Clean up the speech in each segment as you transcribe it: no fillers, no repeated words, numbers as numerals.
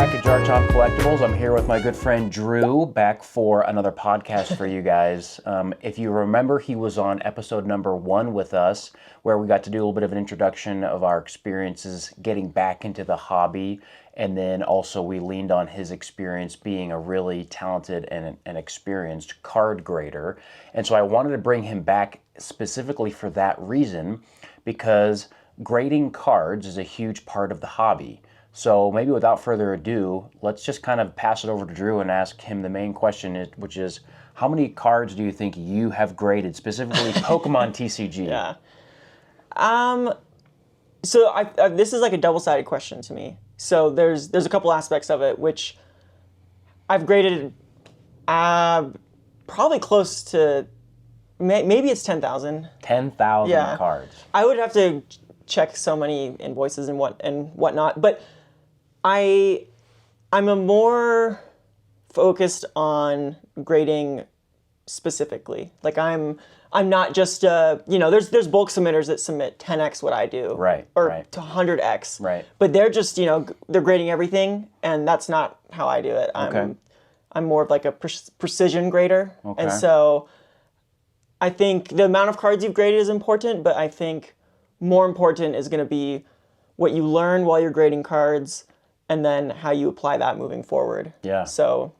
back at Chomp Collectibles. I'm here with my good friend Drew, back for another podcast for you guys. If you remember, he was on episode number 1 with us, where we got to do a little bit of an introduction of our experiences getting back into the hobby, and then also we leaned on his experience being a really talented and experienced card grader. And so I wanted to bring him back specifically for that reason, because grading cards is a huge part of the hobby. So maybe without further ado, let's just kind of pass it over to Drew and ask him the main question, which is, how many cards do you think you have graded, specifically Pokemon TCG? Yeah. So this is like a double-sided question to me. So there's a couple aspects of it, which I've graded probably close to, maybe it's 10,000. 10,000 cards. I would have to check so many invoices and whatnot, but I'm a more focused on grading specifically. Like I'm not just there's bulk submitters that submit 10x what I do, right, or to 100x, right. But they're just they're grading everything, and that's not how I do it. I'm more of like a precision grader, and so I think the amount of cards you've graded is important, but I think more important is going to be what you learn while you're grading cards, and then how you apply that moving forward. Yeah. So,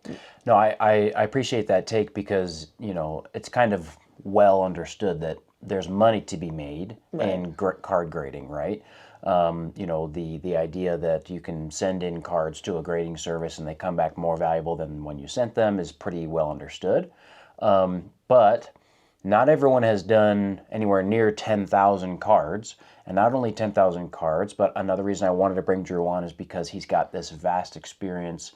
no, I appreciate that take, because it's kind of well understood that there's money to be made in card grading, right? The idea that you can send in cards to a grading service and they come back more valuable than when you sent them is pretty well understood. But not everyone has done anywhere near 10,000 cards, and not only 10,000 cards, but another reason I wanted to bring Drew on is because he's got this vast experience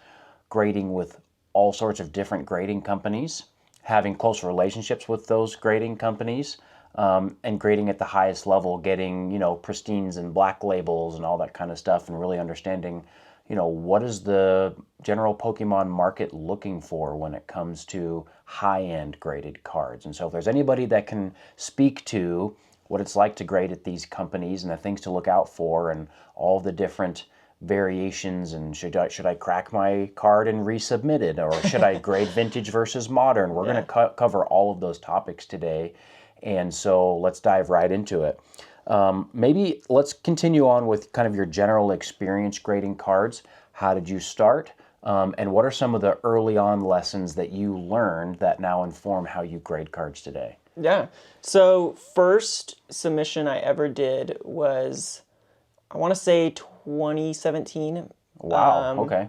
grading with all sorts of different grading companies, having close relationships with those grading companies, and grading at the highest level, getting, pristines and black labels and all that kind of stuff, and really understanding, what is the general Pokemon market looking for when it comes to high-end graded cards. And so if there's anybody that can speak to what it's like to grade at these companies and the things to look out for and all the different variations, and should I crack my card and resubmit it, or should I grade vintage versus modern? We're going to cover all of those topics today, and so let's dive right into it. Maybe let's continue on with kind of your general experience grading cards. How did you start? And what are some of the early on lessons that you learned that now inform how you grade cards today? Yeah. So first submission I ever did was, I want to say 2017. Wow. Okay.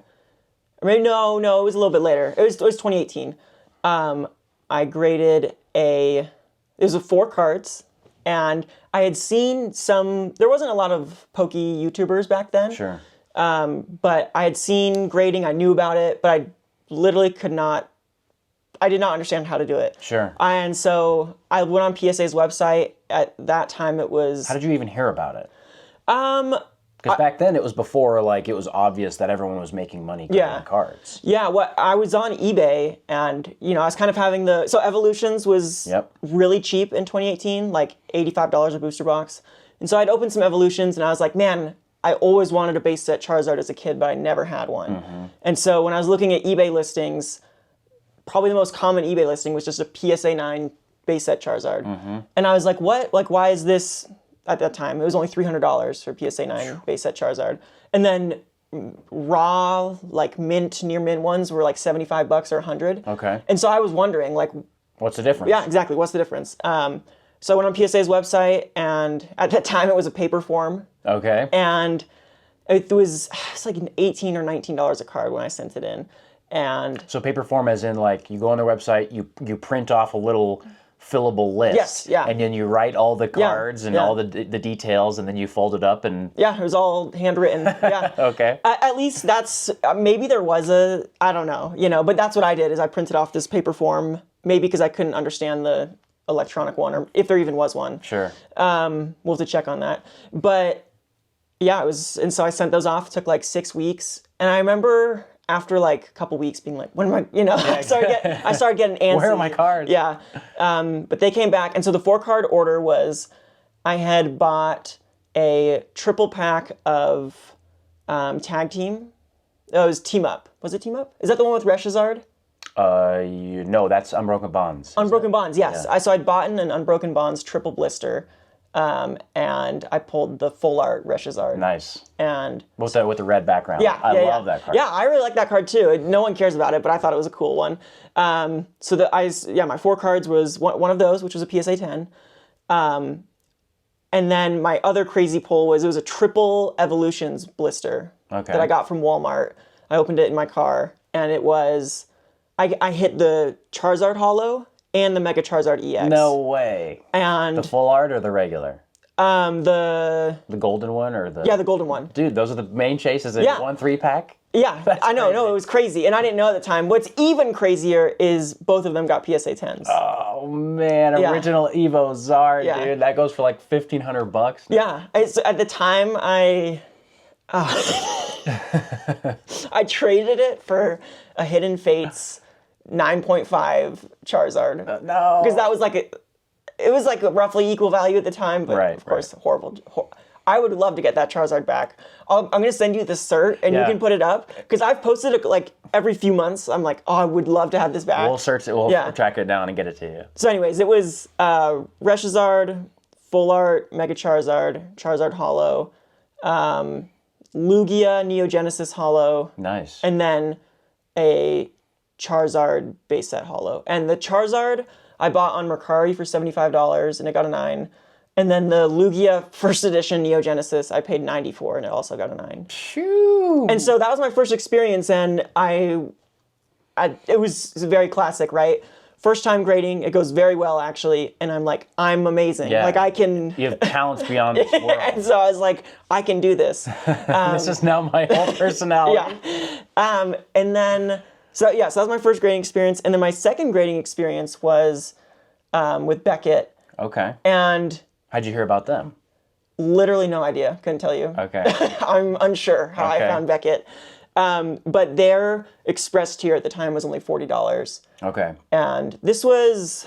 I mean, no, it was a little bit later. It was 2018. I graded it was 4 cards, and I had seen there wasn't a lot of Poke YouTubers back then. Sure. But I had seen grading, I knew about it, but I literally I did not understand how to do it. Sure. And so I went on PSA's website. At that time it was... How did you even hear about it? Because back then it was before, it was obvious that everyone was making money grading cards. Yeah, I was on eBay, and, I was kind of having so Evolutions was really cheap in 2018, like $85 a booster box. And so I'd opened some Evolutions, and I was like, man, I always wanted a base set Charizard as a kid, but I never had one. Mm-hmm. And so when I was looking at eBay listings, probably the most common eBay listing was just a PSA 9 base set Charizard. Mm-hmm. And I was like, what? Why is this, at that time, it was only $300 for PSA 9 base set Charizard. And then raw, mint, near mint ones were like $75 or $100. Okay. And so I was wondering, what's the difference? Yeah, exactly. What's the difference? So I went on PSA's website, and at that time it was a paper form. Okay. And it was like $18 or $19 a card when I sent it in. And so paper form as in you go on their website, you print off a little fillable list. Yes, yeah. And then you write all the cards and all the details, and then you fold it up and... Yeah, it was all handwritten. Yeah. Okay. At least that's... maybe there was I don't know, but that's what I did, is I printed off this paper form, maybe because I couldn't understand the electronic one, or if there even was one. Sure. We'll have to check on that. But yeah, and so I sent those off. It took 6 weeks. And I remember after a couple weeks being like, when am I, I started getting antsy. Where are my cards? Yeah. But they came back. And so the 4-card order was, I had bought a triple pack of Tag Team Oh, it was Team Up. Was it Team Up? Is that the one with Reshazard? No, that's Unbroken Bonds. Unbroken Bonds, yes. Yeah. So I'd bought an Unbroken Bonds triple blister, and I pulled the full art Reshazard. Nice. And with the red background. yeah, I love that card. Yeah, I really like that card too. No one cares about it, but I thought it was a cool one. My 4 cards was one of those, which was a PSA 10. And then my other crazy pull was it was a triple Evolutions blister that I got from Walmart. I opened it in my car, and it was I hit the Charizard Holo and the Mega Charizard EX. No way. And the full art or the regular? The golden one or the... Yeah, the golden one. Dude, those are the main chases in one 3-pack? Yeah, I know. Crazy. No, it was crazy. And I didn't know at the time. What's even crazier is both of them got PSA 10s. Oh, man. Original Evo Zard, dude. That goes for like $1,500. Yeah. At the time, I traded it for a Hidden Fates 9.5 Charizard. No. Because that was it was like a roughly equal value at the time, but of course, horrible. I would love to get that Charizard back. I'm going to send you the cert, and you can put it up. Because I've posted it like every few months. I'm like, oh, I would love to have this back. We'll search it. We'll track it down and get it to you. So anyways, it was Reshazard, Full Art, Mega Charizard, Charizard Holo, Lugia Neogenesis Holo. Nice. And then a Charizard base set Holo. And the Charizard I bought on Mercari for $75, and it got a 9. And then the Lugia first edition Neogenesis, I paid $94, and it also got a 9. Shoo! And so that was my first experience, and it was very classic, right? First time grading, it goes very well, actually, and I'm like, I'm amazing. Yeah. Like, I can... You have talents beyond this world. And so I was like, I can do this. This is now my whole personality. And then... So that was my first grading experience. And then my second grading experience was with Becket. Okay. And... How'd you hear about them? Literally no idea. Couldn't tell you. Okay. I'm unsure how I found Becket. But their express tier at the time was only $40. Okay. And this was...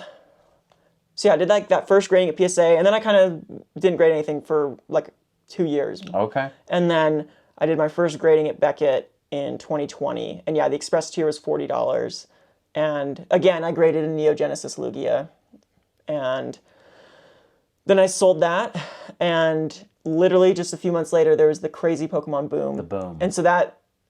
So yeah, I did like that first grading at PSA, and then I kind of didn't grade anything for like 2 years. Okay. And then I did my first grading at Becket in 2020. And yeah, the express tier was $40. And again, I graded a Neogenesis Lugia. And then I sold that, and literally just a few months later, there was the crazy Pokemon boom. The boom. And so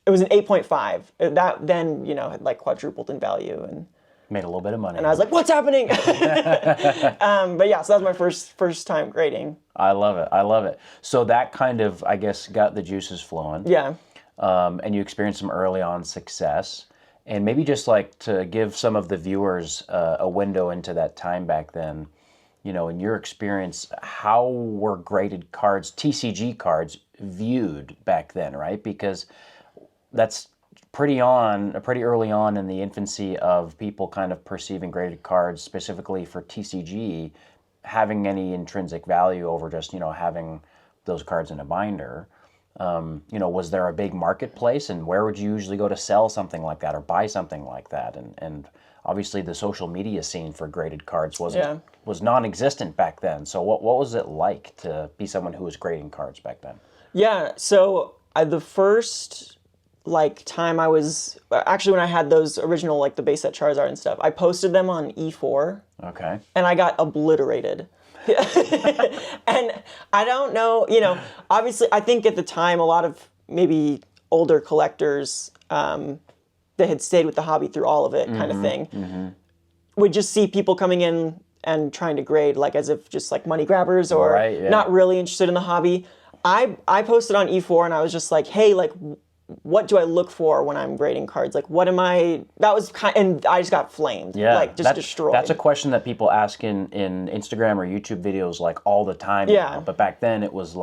it was an 8.5. That then, had like quadrupled in value. And made a little bit of money. And I was like, what's happening? But yeah, so that was my first time grading. I love it. So that kind of, I guess, got the juices flowing. Yeah. And you experienced some early on success. And maybe just like to give some of the viewers a window into that time back then, in your experience, how were graded cards, TCG cards, viewed back then, right? Because that's pretty early on in the infancy of people kind of perceiving graded cards, specifically for TCG, having any intrinsic value over just, having those cards in a binder. Was there a big marketplace, and where would you usually go to sell something like that or buy something like that? And obviously the social media scene for graded cards was non-existent back then. So what was it like to be someone who was grading cards back then? Yeah, so the first time I was actually, when I had those original the base set Charizard and stuff, I posted them on E4. Okay. And I got obliterated. And I don't know, obviously I think at the time a lot of maybe older collectors that had stayed with the hobby through all of it kind of thing would just see people coming in and trying to grade as if just money grabbers or not really interested in the hobby. I posted on E4 and I was just like, hey, what do I look for when I'm grading cards? What am I... That was and I just got flamed. Yeah. Destroyed. That's a question that people ask in Instagram or YouTube videos all the time. Yeah. But back then it was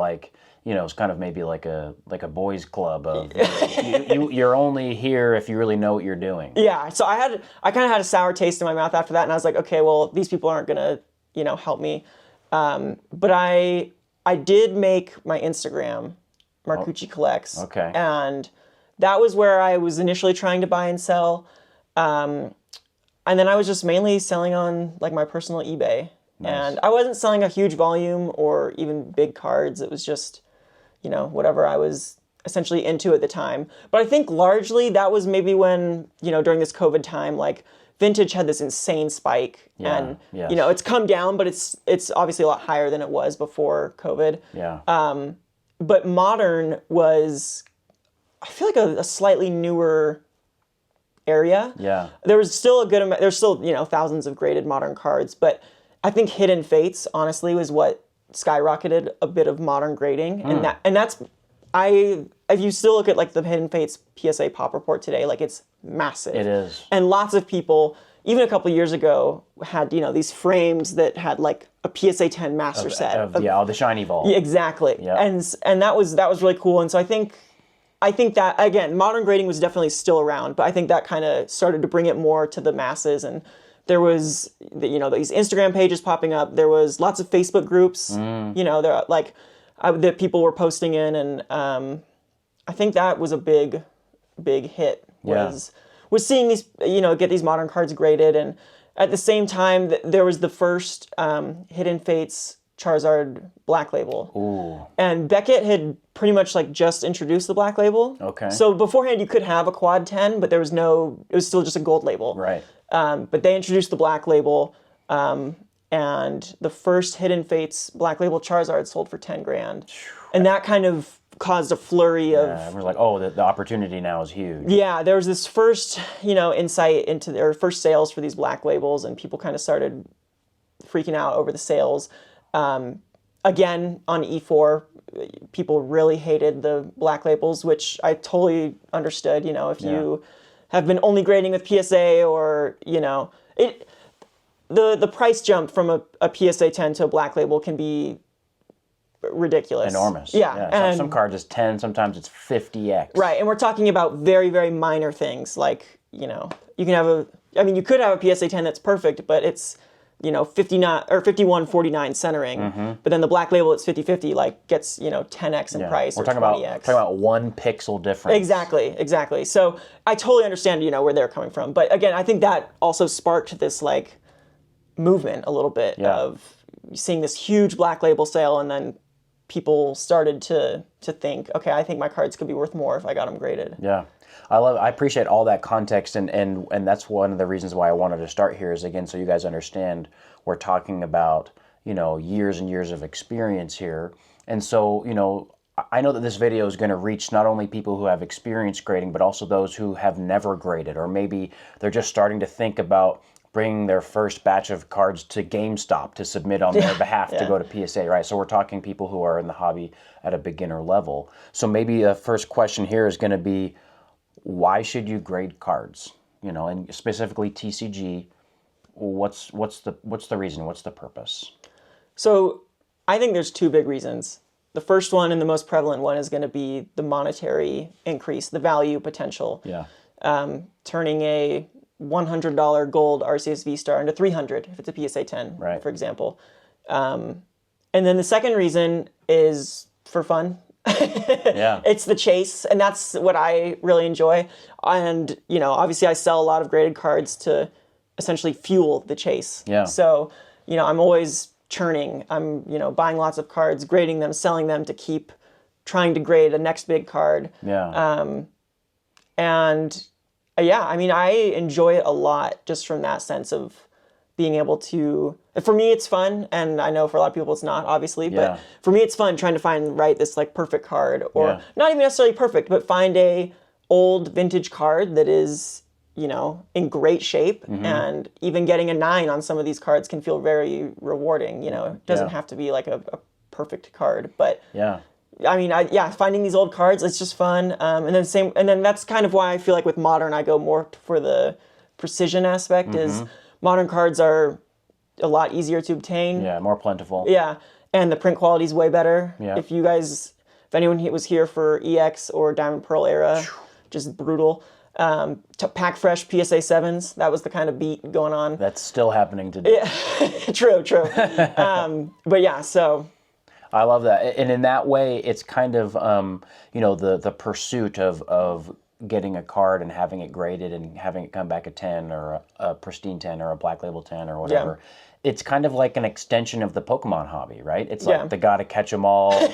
it's kind of maybe like a boys club of you're only here if you really know what you're doing. Yeah. So I kind of had a sour taste in my mouth after that, and I was like, okay, well, these people aren't gonna help me. But I did make my Instagram, Marcucci Collects. Okay. And that was where I was initially trying to buy and sell. And then I was just mainly selling on my personal eBay. Nice. And I wasn't selling a huge volume or even big cards. It was just, whatever I was essentially into at the time. But I think largely that was maybe when, during this COVID time, like vintage had this insane spike, and it's come down, but it's obviously a lot higher than it was before COVID. Yeah. But modern was, I feel like a slightly newer area. Yeah. There was still a good amount, there's still, thousands of graded modern cards, but I think Hidden Fates, honestly, was what skyrocketed a bit of modern grading. And that's, if you still look at like the Hidden Fates PSA pop report today, like it's massive. It is. And lots of people, even a couple years ago, had, these frames that had like a PSA 10 master set. The shiny vault. Yeah, exactly. Yep. And that was really cool. And so I think that, again, modern grading was definitely still around, but I think that kind of started to bring it more to the masses. And there was, these Instagram pages popping up. There was lots of Facebook groups, there like that people were posting in, and I think that was a big hit. Was seeing these, get these modern cards graded, and at the same time, there was the first Hidden Fates Charizard Black Label. Ooh. And Becket had pretty much like just introduced the Black Label. Okay. So beforehand, you could have a quad 10, but it was still just a gold label. Right. But they introduced the Black Label, and the first Hidden Fates Black Label Charizard sold for 10 grand. And that kind of caused a flurry of... Yeah, everyone's like, oh, the opportunity now is huge. Yeah, there was this first, insight into their first sales for these Black Labels, and people kind of started freaking out over the sales. Again, on E4, people really hated the Black Labels, which I totally understood. If you have been only grading with PSA, or the price jump from a PSA 10 to a Black Label can be ridiculous. Enormous. Yeah. And some cards is 10, sometimes it's 50x. Right, and we're talking about very, very minor things, like, you can have you could have a PSA 10 that's perfect, but it's 59 or 51-49 centering, but then the Black Label it's 50-50 like gets 10x in price. We're or talking 20x. about 1 pixel difference. Exactly. So I totally understand where they're coming from, but again, I think that also sparked this like movement a little bit of seeing this huge Black Label sale, and then people started to think, okay, I think my cards could be worth more if I got them graded. Yeah. I appreciate all that context, and that's one of the reasons why I wanted to start here is, again, so you guys understand we're talking about, years and years of experience here. And so, I know that this video is going to reach not only people who have experience grading, but also those who have never graded, or maybe they're just starting to think about bringing their first batch of cards to GameStop to submit on their behalf to go to PSA, right? So we're talking people who are in the hobby at a beginner level. So maybe a first question here is going to be, why should you grade cards? And specifically TCG, what's the reason? What's the purpose? So I think there's two big reasons. The first one, and the most prevalent one, is going to be the monetary increase, the value potential. Yeah. Turning a $100 gold RCSV star into 300 if it's a PSA 10, right, for example. And then the second reason is for fun. Yeah. It's the chase, and that's what I really enjoy. And, obviously I sell a lot of graded cards to essentially fuel the chase. Yeah. So, I'm always churning. I'm, buying lots of cards, grading them, selling them to keep trying to grade a next big card. Yeah. I enjoy it a lot just from that sense of being able to, for me it's fun, and I know for a lot of people it's not, obviously, but for me it's fun trying to find this like perfect card, or not even necessarily perfect, but find a old vintage card that is, in great shape, and even getting a 9 on some of these cards can feel very rewarding. It doesn't have to be like a perfect card, but finding these old cards, it's just fun. And then that's kind of why I feel like with modern, I go more for the precision aspect. Is modern cards are a lot easier to obtain. Yeah, more plentiful. Yeah, and the print quality is way better. Yeah. If anyone was here for EX or Diamond Pearl era, just brutal. Pack fresh PSA 7s, that was the kind of beat going on. That's still happening today. Yeah. True. But yeah, so... I love that. And in that way, it's kind of, the pursuit of getting a card and having it graded and having it come back a 10 or a pristine 10 or a black label 10 or whatever. It's kind of like an extension of the Pokemon hobby, right? It's like the gotta catch 'em all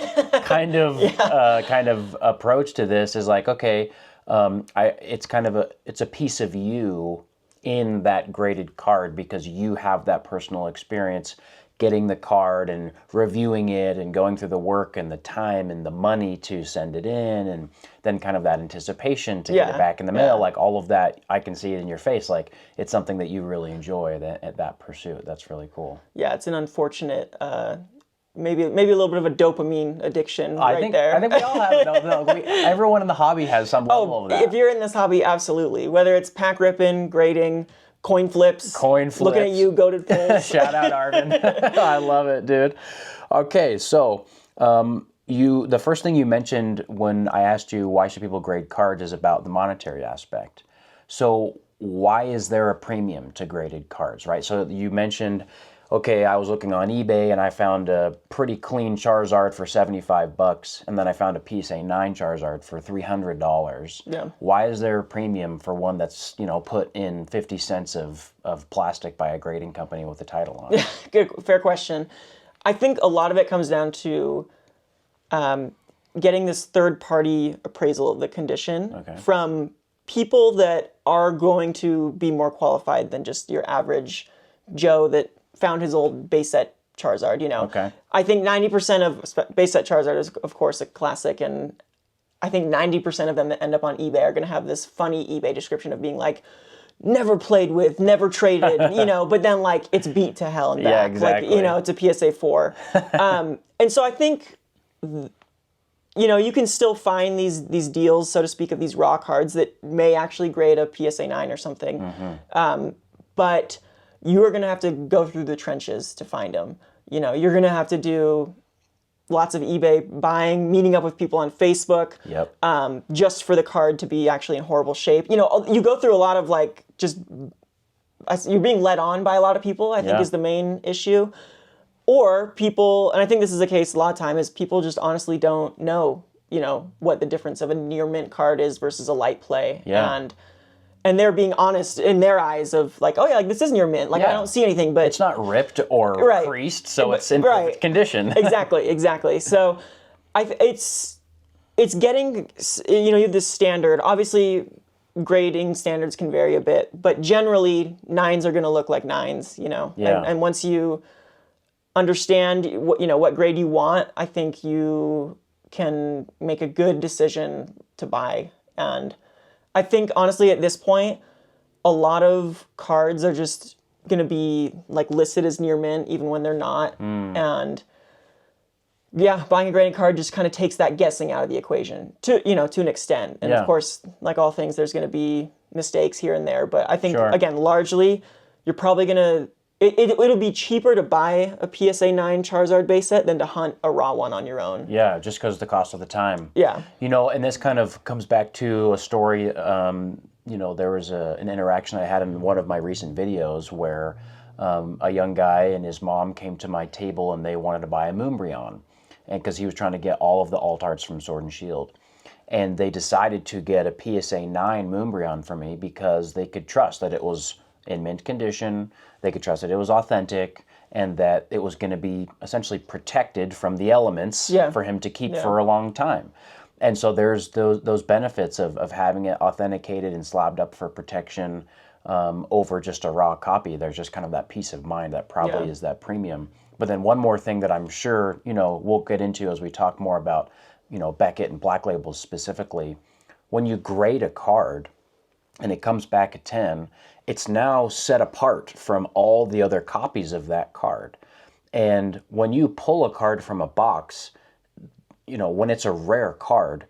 kind of approach to this is like, okay, it's a piece of you in that graded card because you have that personal experience getting the card and reviewing it and going through the work and the time and the money to send it in, and then kind of that anticipation to get it back in the mail, like all of that, I can see it in your face. Like it's something that you really enjoy, that pursuit. That's really cool. Yeah, it's an unfortunate, maybe a little bit of a dopamine addiction there. I think we all have it. Everyone in the hobby has some level of that. If you're in this hobby, absolutely. Whether it's pack ripping, grading, coin flips. Looking at you, goated pulls. Shout out, Arvin. I love it, dude. Okay, so the first thing you mentioned when I asked you why should people grade cards is about the monetary aspect. So why is there a premium to graded cards, right? So you mentioned, okay, I was looking on eBay and I found a pretty clean Charizard for $75, and then I found a PSA 9 Charizard for $300. Yeah. Why is there a premium for one that's, put in 50 cents of plastic by a grading company with a title on it? Good, fair question. I think a lot of it comes down to getting this third-party appraisal of the condition from people that are going to be more qualified than just your average Joe that found his old base set Charizard, Okay. I think 90% of base set Charizard is, of course, a classic, and I think 90% of them that end up on eBay are going to have this funny eBay description of being like, never played with, never traded, but then like it's beat to hell and back. Yeah, exactly. Like, it's a PSA 4. And so I think, you can still find these deals, so to speak, of these raw cards that may actually grade a PSA 9 or something. Mm-hmm. But you are going to have to go through the trenches to find them. You're going to have to do lots of eBay buying, meeting up with people on Facebook, just for the card to be actually in horrible shape. You go through a lot of you're being led on by a lot of people, I think is the main issue. Or people, and I think this is the case a lot of time, is people just honestly don't know, what the difference of a near mint card is versus a light play. Yeah. And they're being honest in their eyes of like, oh yeah, like this isn't your mint. Like I don't see anything, but it's not ripped or creased, so it's in perfect condition. Exactly. So, it's getting, you have this standard. Obviously, grading standards can vary a bit, but generally 9s are going to look like 9s. Yeah. And once you understand what grade you want, I think you can make a good decision to buy. And I think, honestly, at this point, a lot of cards are just going to be like listed as near mint, even when they're not. And buying a grading card just kind of takes that guessing out of the equation to an extent. And of course, like all things, there's going to be mistakes here and there. But I think, again, largely, you're probably going to, it'll be cheaper to buy a PSA 9 Charizard base set than to hunt a raw one on your own. Yeah, just because of the cost of the time. Yeah. And this kind of comes back to a story. There was an interaction I had in one of my recent videos where a young guy and his mom came to my table and they wanted to buy a Moonbryon, and because he was trying to get all of the alt arts from Sword and Shield. And they decided to get a PSA 9 Moonbryon for me because they could trust that it was in mint condition, they could trust that it was authentic, and that it was going to be essentially protected from the elements for him to keep for a long time. And so there's those benefits of having it authenticated and slabbed up for protection over just a raw copy. There's just kind of that peace of mind that probably is that premium. But then one more thing that I'm sure, we'll get into as we talk more about, Becket and Black Labels specifically. When you grade a card and it comes back a 10, it's now set apart from all the other copies of that card. And when you pull a card from a box, when it's a rare card,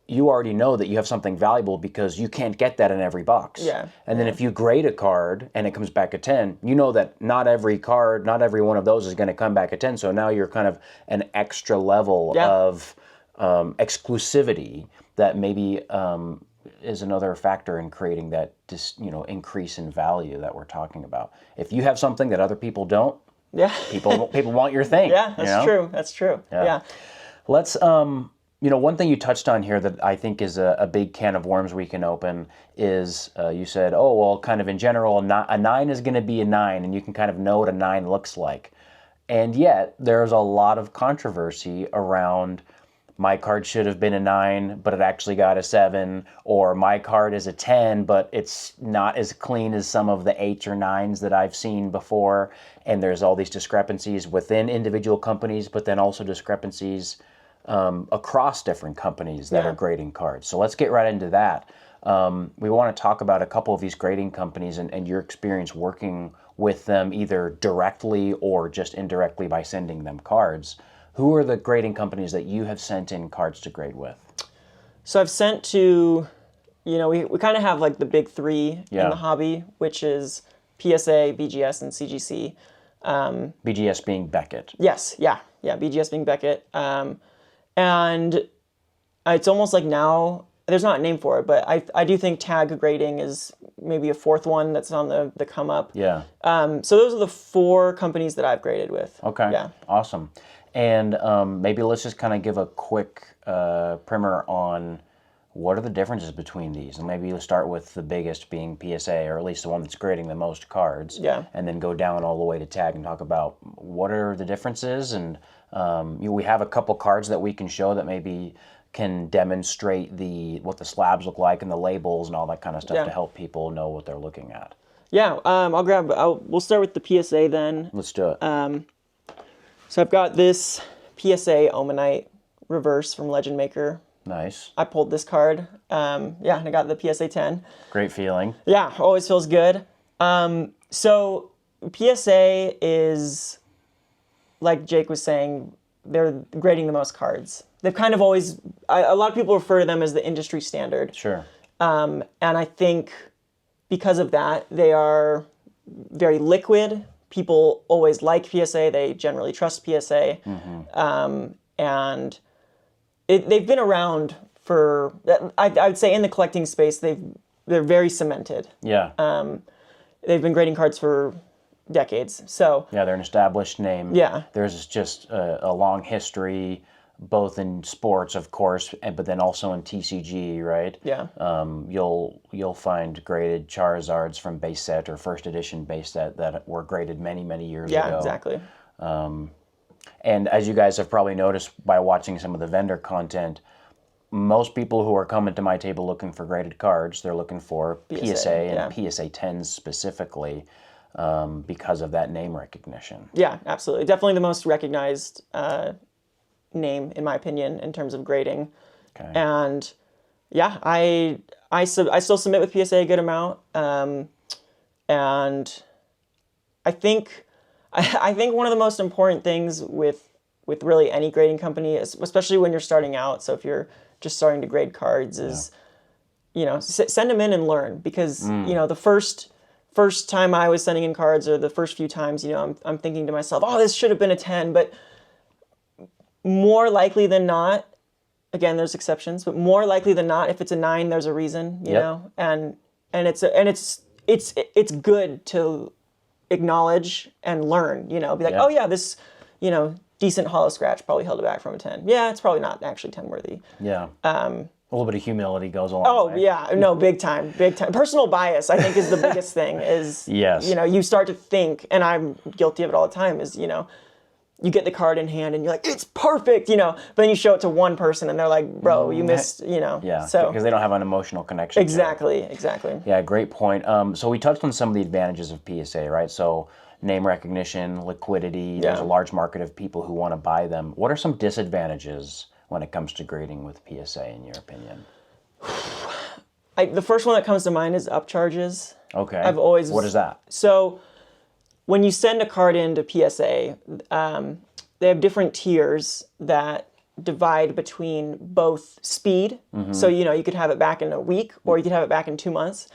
you already know that you have something valuable because you can't get that in every box. Yeah. And then if you grade a card and it comes back a 10, you know that not every card, not every one of those is going to come back a 10. So now you're kind of an extra level of exclusivity that maybe is another factor in creating that increase in value that we're talking about. If you have something that other people don't, people want your thing. Yeah, that's true. That's true. Yeah. Let's One thing you touched on here that I think is a big can of worms we can open is you said, oh, well, kind of in general, a 9 is going to be a 9, and you can kind of know what a 9 looks like. And yet, there's a lot of controversy around my card should have been a 9, but it actually got a 7, or my card is a 10, but it's not as clean as some of the 8s or 9s that I've seen before. And there's all these discrepancies within individual companies, but then also discrepancies across different companies that are grading cards. So let's get right into that. We want to talk about a couple of these grading companies and your experience working with them either directly or just indirectly by sending them cards. Who are the grading companies that you have sent in cards to grade with? So I've sent to, we kind of have like the big three in the hobby, which is PSA, BGS, and CGC. BGS being Becket. Yes, yeah, BGS being Becket. And it's almost like now, there's not a name for it, but I do think tag grading is maybe a fourth one that's on the come up. Yeah. So those are the 4 companies that I've graded with. Okay. Yeah. Awesome. And maybe let's just kind of give a quick primer on what are the differences between these. And maybe you'll start with the biggest being PSA, or at least the one that's grading the most cards. Yeah. And then go down all the way to tag and talk about what are the differences. And we have a couple cards that we can show that maybe can demonstrate what the slabs look like and the labels and all that kind of stuff to help people know what they're looking at. Yeah, we'll start with the PSA then. Let's do it. So I've got this PSA Omanite reverse from Legend Maker. Nice. I pulled this card. And I got the PSA 10. Great feeling. Yeah, always feels good. So PSA is, like Jake was saying, they're grading the most cards. They've kind of always, a lot of people refer to them as the industry standard. Sure. And I think because of that, they are very liquid. People always like PSA. They generally trust PSA. Mm-hmm. And they've been around for, I would say in the collecting space, they're very cemented. Yeah. They've been grading cards for decades. So yeah, they're an established name. Yeah. There's just a long history, both in sports, of course, but then also in TCG, right? Yeah. You'll find graded Charizards from base set or first edition base set that were graded many, many years ago. Yeah, exactly. And as you guys have probably noticed by watching some of the vendor content, most people who are coming to my table looking for graded cards, they're looking for PSA and PSA 10s specifically because of that name recognition. Yeah, absolutely. Definitely the most recognized name, in my opinion, in terms of grading. Okay. And yeah, I still submit with PSA a good amount. And I think one of the most important things with really any grading company, especially when you're starting out, so if you're just starting to grade cards, is send them in and learn, because the first time I was sending in cards, or the first few times, I'm thinking to myself, oh, this should have been a 10, but more likely than not, again, there's exceptions, but more likely than not, if it's a 9, there's a reason, you know, and it's good to acknowledge and learn, be like, oh yeah, this, decent hollow scratch probably held it back from a 10. Yeah, it's probably not actually 10 worthy. Yeah. A little bit of humility goes a long way. Oh yeah, no, big time. Personal bias, I think, is the biggest thing. Is yes. You start to think, and I'm guilty of it all the time. Is you get the card in hand and you're like, it's perfect, but then you show it to one person and they're like, bro, you missed, Yeah, so because they don't have an emotional connection. Exactly. Yeah, great point. So we touched on some of the advantages of PSA, right? So name recognition, liquidity, there's a large market of people who want to buy them. What are some disadvantages when it comes to grading with PSA, in your opinion? The first one that comes to mind is upcharges. Okay. What is that? So when you send a card into PSA, they have different tiers that divide between both speed. Mm-hmm. So, you could have it back in a week, or you could have it back in 2 months.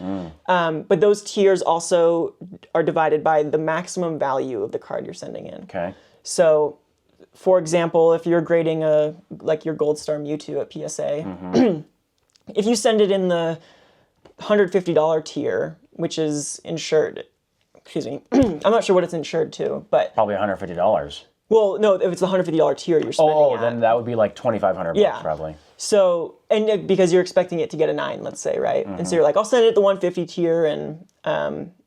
But those tiers also are divided by the maximum value of the card you're sending in. Okay. So, for example, if you're grading your Gold Star Mewtwo at PSA, mm-hmm. if you send it in the $150 tier, which is insured, excuse me, I'm not sure what it's insured to, but probably $150. Well, no, if it's the $150 tier you're spending Oh, at. then that would be like $2,500 Yeah. probably. So, and because you're expecting it to get a 9, let's say, right? And so you're like, I'll send it at the 150 tier, and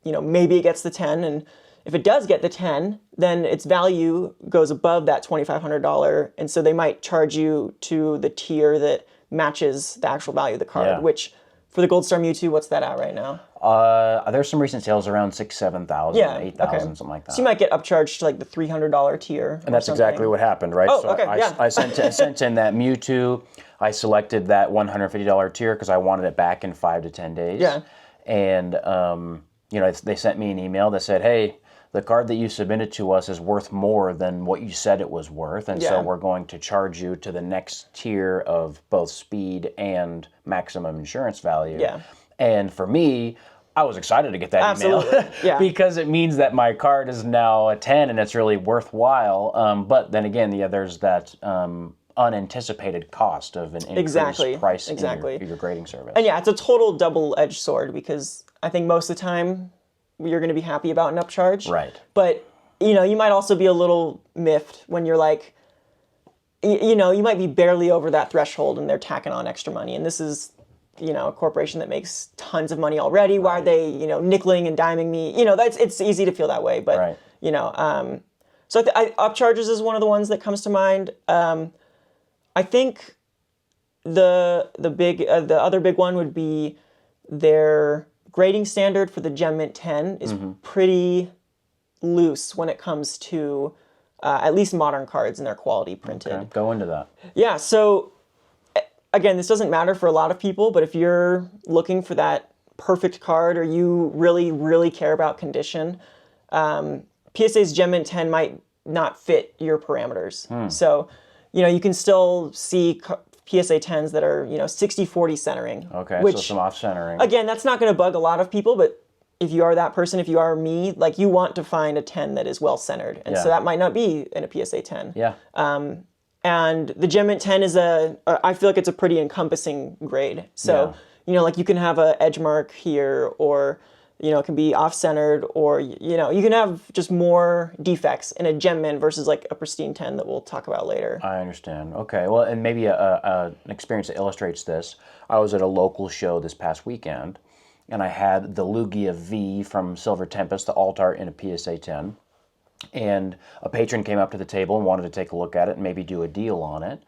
maybe it gets the 10, and if it does get the 10, then its value goes above that $2,500, and so they might charge you to the tier that matches the actual value of the card, which for the Gold Star Mewtwo, what's that at right now? There's some recent sales around 6,000, 7,000, 8,000, something like that. So you might get upcharged to like the $300 tier. And that's exactly what happened, right? Oh, so okay, I sent in that Mewtwo. I selected that $150 tier because I wanted it back in 5 to 10 days. Yeah. And they sent me an email that said, "Hey, the card that you submitted to us is worth more than what you said it was worth, and so we're going to charge you to the next tier of both speed and maximum insurance value." Yeah. And for me, I was excited to get that email because it means that my card is now a 10 and it's really worthwhile. But then again, there's that unanticipated cost of an increased price in your grading service. And yeah, it's a total double-edged sword because I think most of the time you're going to be happy about an upcharge. Right. But, you might also be a little miffed when you're like, you might be barely over that threshold and they're tacking on extra money. And this is, a corporation that makes tons of money already. Why are they, nickeling and diming me? It's easy to feel that way. But, so upcharges is one of the ones that comes to mind. I think the other big one would be their grading standard for the Gem Mint 10 is pretty loose when it comes to at least modern cards and their quality printed. Okay. Go into that. Yeah, so again, this doesn't matter for a lot of people, but if you're looking for that perfect card or you really, really care about condition, PSA's Gem Mint 10 might not fit your parameters. So, you can still see PSA 10s that are, 60-40 centering. Okay, which, so some off-centering. Again, that's not going to bug a lot of people, but if you are that person, if you are me, like you want to find a 10 that is well-centered. And so that might not be in a PSA 10. Yeah. And the Gem Mint 10 is I feel like it's a pretty encompassing grade. So, like you can have a edge mark here, or, it can be off-centered, or, you can have just more defects in a Gem Mint versus like a pristine 10 that we'll talk about later. I understand. Okay, well, and maybe an experience that illustrates this. I was at a local show this past weekend, and I had the Lugia V from Silver Tempest, the alt art in a PSA 10. And a patron came up to the table and wanted to take a look at it and maybe do a deal on it.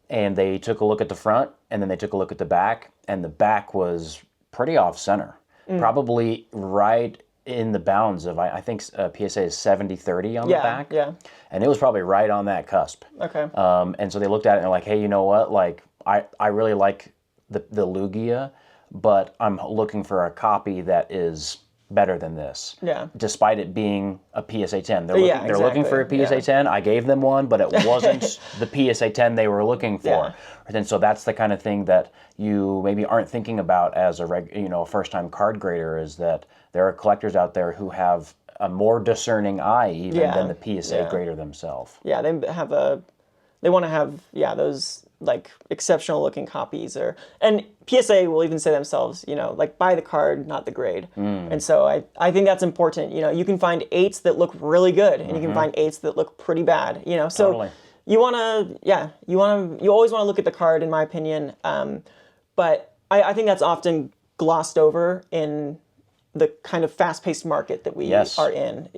And they took a look at the front, and then they took a look at the back, and the back was pretty off-center. Probably right in the bounds of, I think PSA is 70-30 on the back. Yeah. And it was probably right on that cusp. Okay. And so they looked at it and they're like, hey, you know what? Like, I really like the Lugia, but I'm looking for a copy that is better than this. Yeah. Despite it being a PSA 10. They're looking for a PSA 10. I gave them one, but it wasn't the PSA 10 they were looking for. Yeah. And so that's the kind of thing that you maybe aren't thinking about as a first-time card grader, is that there are collectors out there who have a more discerning eye even than the PSA grader themselves. Yeah, they want to have those like exceptional looking copies, and PSA will even say themselves, like buy the card, not the grade. And so I think that's important. You can find 8s that look really good, and you can find 8s that look pretty bad. So totally. You always want to look at the card, in my opinion. But I think that's often glossed over in the kind of fast-paced market that we are in.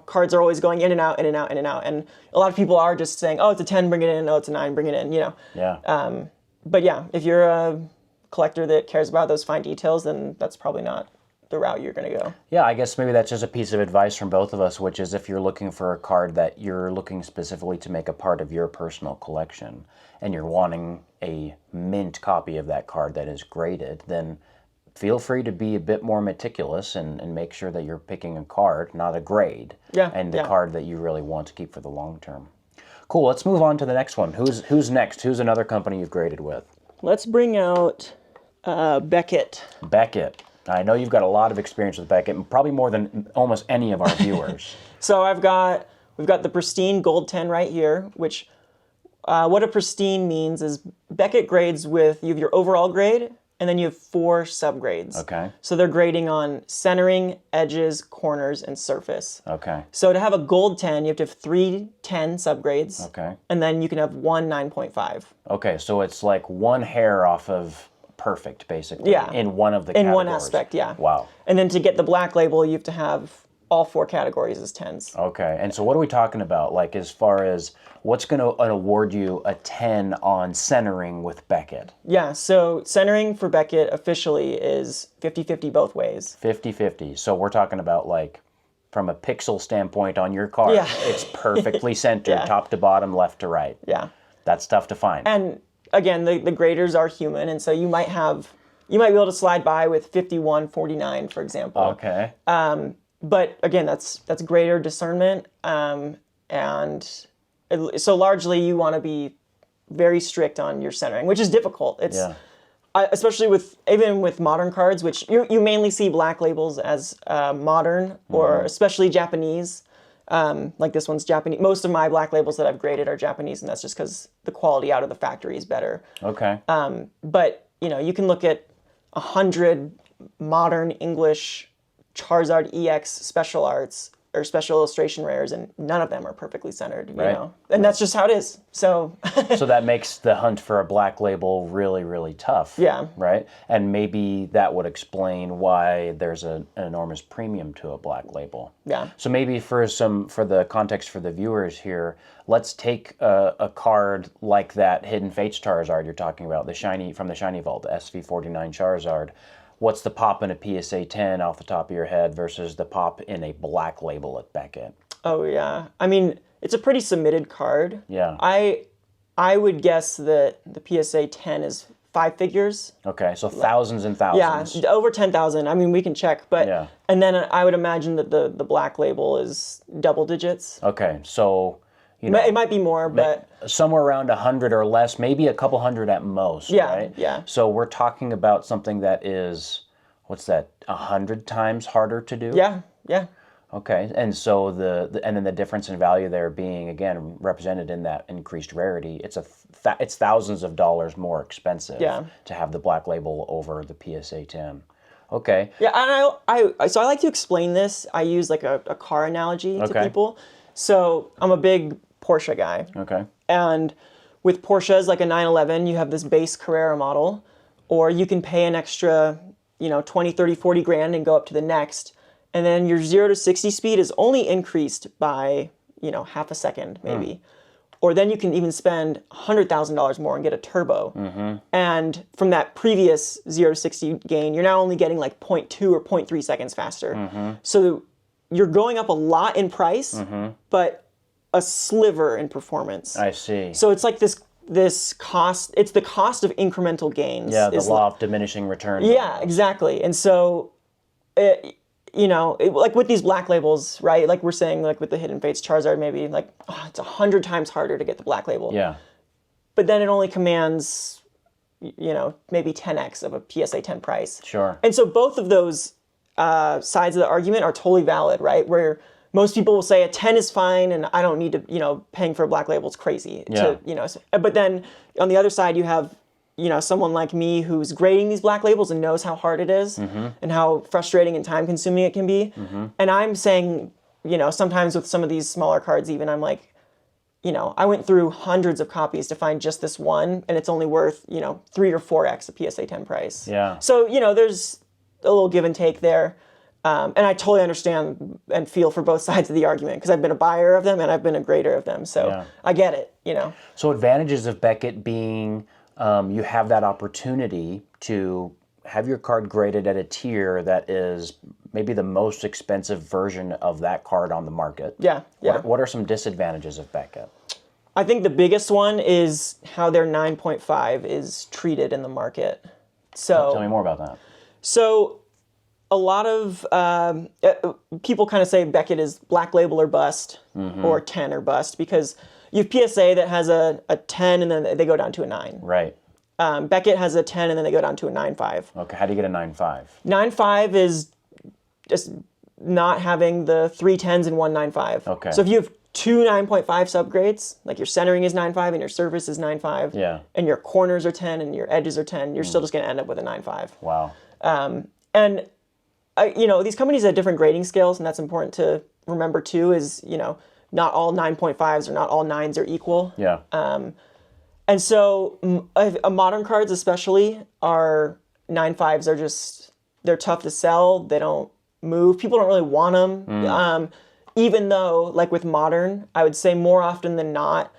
Cards are always going in and out, in and out, in and out. And a lot of people are just saying, oh, it's a 10, bring it in. Oh, it's a 9, bring it in, Yeah. But yeah, if you're a collector that cares about those fine details, then that's probably not the route you're going to go. Yeah, I guess maybe that's just a piece of advice from both of us, which is if you're looking for a card that you're looking specifically to make a part of your personal collection, and you're wanting a mint copy of that card that is graded, then feel free to be a bit more meticulous and make sure that you're picking a card, not a grade, and the card that you really want to keep for the long term. Cool, let's move on to the next one. Who's next? Who's another company you've graded with? Let's bring out Becket. Becket. I know you've got a lot of experience with Becket, probably more than almost any of our viewers. So we've got the pristine Gold 10 right here, which what a pristine means is Becket grades with, you have your overall grade, and then you have 4 subgrades. Okay. So they're grading on centering, edges, corners, and surface. Okay. So to have a gold 10, you have to have 3 10 subgrades. Okay. And then you can have 1 9.5. Okay, so it's like one hair off of perfect, basically. Yeah. In one of the In categories. one aspect, yeah. Wow. And then to get the black label, you have to have all 4 categories as 10s. Okay, and so what are we talking about? Like as far as what's going to award you a 10 on centering with Becket? Yeah, so centering for Becket officially is 50-50 both ways. 50-50. So we're talking about like from a pixel standpoint on your card, Yeah. it's perfectly centered, Yeah. top to bottom, left to right. Yeah. That's tough to find. And again, the graders are human, and so you might be able to slide by with 51-49, for example. Okay. But again, that's grader discernment, so largely you want to be very strict on your centering, which is difficult. It's especially even with modern cards, which you mainly see black labels as modern or especially Japanese. Like this one's Japanese. Most of my black labels that I've graded are Japanese, and that's just because the quality out of the factory is better. Okay. But you can look at 100 modern English Charizard EX special arts or special illustration rares, and none of them are perfectly centered, you know? And that's just how it is. So So that makes the hunt for a black label really, really tough. Yeah. Right? And maybe that would explain why there's an enormous premium to a black label. Yeah. So maybe for the context for the viewers here, let's take a card like that Hidden Fates Charizard you're talking about, from the Shiny Vault, the SV49 Charizard. What's the pop in a PSA 10 off the top of your head versus the pop in a black label at Becket? Oh yeah, I mean it's a pretty submitted card. Yeah. I would guess that the PSA 10 is 5 figures. Okay, so thousands and thousands. Yeah, over 10,000. I mean, we can check, but Yeah. And then I would imagine that the black label is double digits. Okay, so It might be more, but somewhere around 100 or less, maybe a couple hundred at most, Yeah, right? yeah. So we're talking about something that is, what's that, 100 times harder to do? yeah. Okay, and so and then the difference in value there being, again, represented in that increased rarity, it's thousands of dollars more expensive to have the black label over the PSA 10. Okay. Yeah, and so I like to explain this. I use like a car analogy to people. So I'm a big Porsche guy. Okay. And with Porsches, like a 911, you have this base Carrera model, or you can pay an extra, 20, 30, 40 grand and go up to the next. And then your 0 to 60 speed is only increased by, half a second maybe. Or then you can even spend $100,000 more and get a turbo. Mm-hmm. And from that previous 0 to 60 gain, you're now only getting like 0.2 or 0.3 seconds faster. Mm-hmm. So you're going up a lot in price, but a sliver in performance. I see. So it's like this cost. It's the cost of incremental gains. Yeah, the law of diminishing returns. Yeah, exactly. And so, like with these black labels, right? Like we're saying, like with the Hidden Fates Charizard, maybe like it's 100 times harder to get the black label. Yeah. But then it only commands, maybe 10x of a PSA 10 price. Sure. And so both of those sides of the argument are totally valid, right? Where most people will say a 10 is fine and I don't need to, paying for a black label is crazy. Yeah. But then on the other side, you have, someone like me who's grading these black labels and knows how hard it is and how frustrating and time consuming it can be. And I'm saying, sometimes with some of these smaller cards even, I'm like, I went through hundreds of copies to find just this one and it's only worth, 3 or 4x a PSA 10 price. Yeah. So, there's a little give and take there. And I totally understand and feel for both sides of the argument because I've been a buyer of them and I've been a grader of them. So I get it, So advantages of Becket being you have that opportunity to have your card graded at a tier that is maybe the most expensive version of that card on the market. Yeah. What are some disadvantages of Becket? I think the biggest one is how their 9.5 is treated in the market. So Tell me more about that. So a lot of people kind of say Becket is black label or bust or 10 or bust because you have PSA that has a 10 and then they go down to a 9. Right. Becket has a 10 and then they go down to a 9.5. Okay, how do you get a 9.5? 9.5 is just not having the 3 10s and 1 9.5. Okay. So if you have two 9.5 subgrades, like your centering is 9.5 and your surface is 9.5, Yeah. and your corners are 10 and your edges are 10, you're still just going to end up with a 9.5. Wow. And these companies have different grading scales, and that's important to remember too. Is not all 9.5s or not all 9s are equal. Yeah. And so modern cards especially are 9.5s are just, they're tough to sell. They don't move. People don't really want them. Even though, like with modern, I would say more often than not,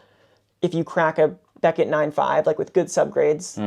if you crack a Becket 9.5, like with good subgrades,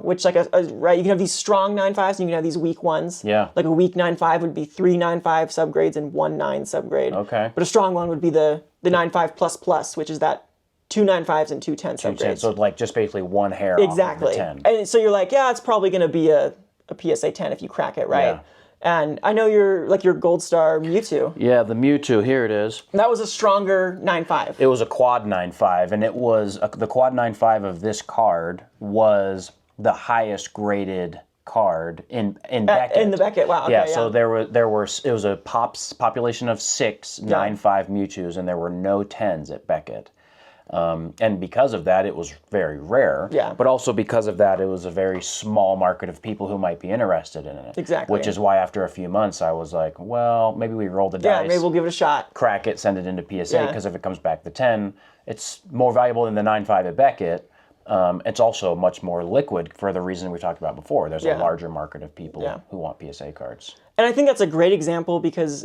which like right, you can have these strong 9.5s and you can have these weak ones. Yeah. Like a weak 9.5 would be 3 9.5 subgrades and 1 9 subgrade. Okay. But a strong one would be the 9.5 plus plus, which is that 2 9.5s and 2 10 subgrades. So like just basically one hair Exactly. off of the 10. And so you're like, yeah, it's probably going to be a PSA 10 if you crack it, right? Yeah. And I know you're like your Gold Star Mewtwo. Yeah, the Mewtwo, here it is. That was a stronger 9.5. It was a quad 9.5, and it was the quad 9.5 of this card was the highest graded card in Becket. In the Becket, wow. Okay, yeah, so there were it was a population of 6 9.5 Mewtwo's, and there were no 10s at Becket. And because of that, it was very rare. Yeah. But also because of that, it was a very small market of people who might be interested in it. Exactly. Which is why after a few months, I was like, well, maybe we roll the dice. Yeah, maybe we'll give it a shot. Crack it, send it into PSA, because if it comes back to 10, it's more valuable than the 9.5 at Becket. It's also much more liquid for the reason we talked about before. There's a larger market of people who want PSA cards. And I think that's a great example because,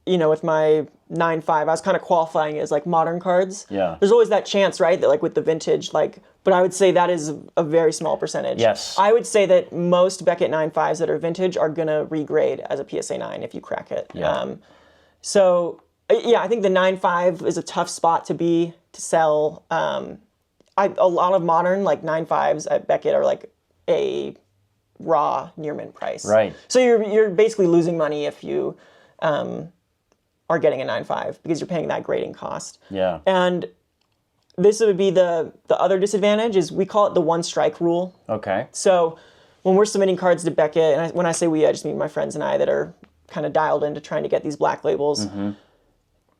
with my 9.5, I was kind of qualifying it as like modern cards. Yeah. There's always that chance, right? That like with the vintage, but I would say that is a very small percentage. Yes. I would say that most Becket 9.5s that are vintage are going to regrade as a PSA 9 if you crack it. Yeah. I think the 9.5 is a tough spot to sell. A lot of modern like 9.5s at Becket are like a raw near mint price. Right. So you're basically losing money if you are getting a 9.5 because you're paying that grading cost. Yeah. And this would be the other disadvantage is we call it the one strike rule. Okay. So when we're submitting cards to Becket, and when I say we, I just mean my friends and I that are kind of dialed into trying to get these black labels. Mm-hmm.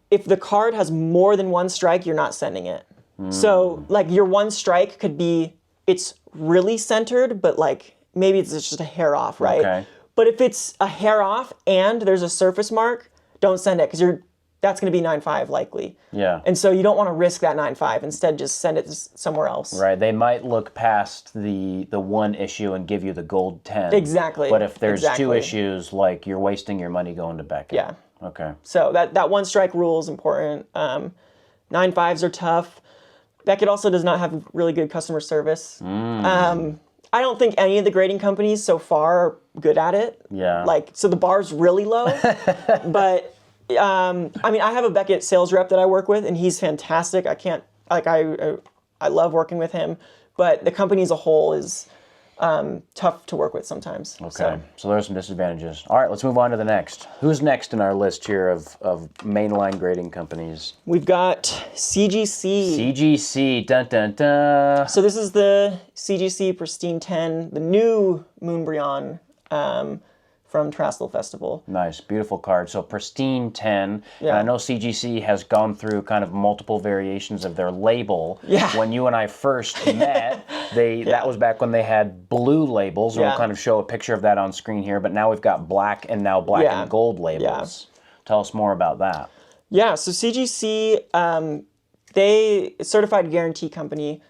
If the card has more than one strike, you're not sending it. So like your one strike could be, it's really centered, but like maybe it's just a hair off, right? Okay. But if it's a hair off and there's a surface mark, don't send it because that's going to be 9.5 likely. Yeah. And so you don't want to risk that 9.5. Instead, just send it somewhere else. Right. They might look past the one issue and give you the gold 10. Exactly. But if there's two issues, like you're wasting your money going to Becket. Yeah. Okay. So that one strike rule is important. 9.5s are tough. Becket also does not have really good customer service. I don't think any of the grading companies so far are good at it. Yeah. So the bar's really low. But, I have a Becket sales rep that I work with, and he's fantastic. I love working with him. But the company as a whole is tough to work with sometimes. Okay, so there's some disadvantages. All right, let's move on to the next. Who's next in our list here of mainline grading companies? We've got CGC. CGC, dun dun dun. So this is the CGC Pristine 10, the new Moonbryon from Trastle Festival. Nice, beautiful card. So Pristine 10. Yeah. And I know CGC has gone through kind of multiple variations of their label. Yeah. When you and I first met, that was back when they had blue labels. We'll kind of show a picture of that on screen here. But now we've got black and now black and gold labels. Yeah. Tell us more about that. Yeah, so CGC, they certified guarantee company.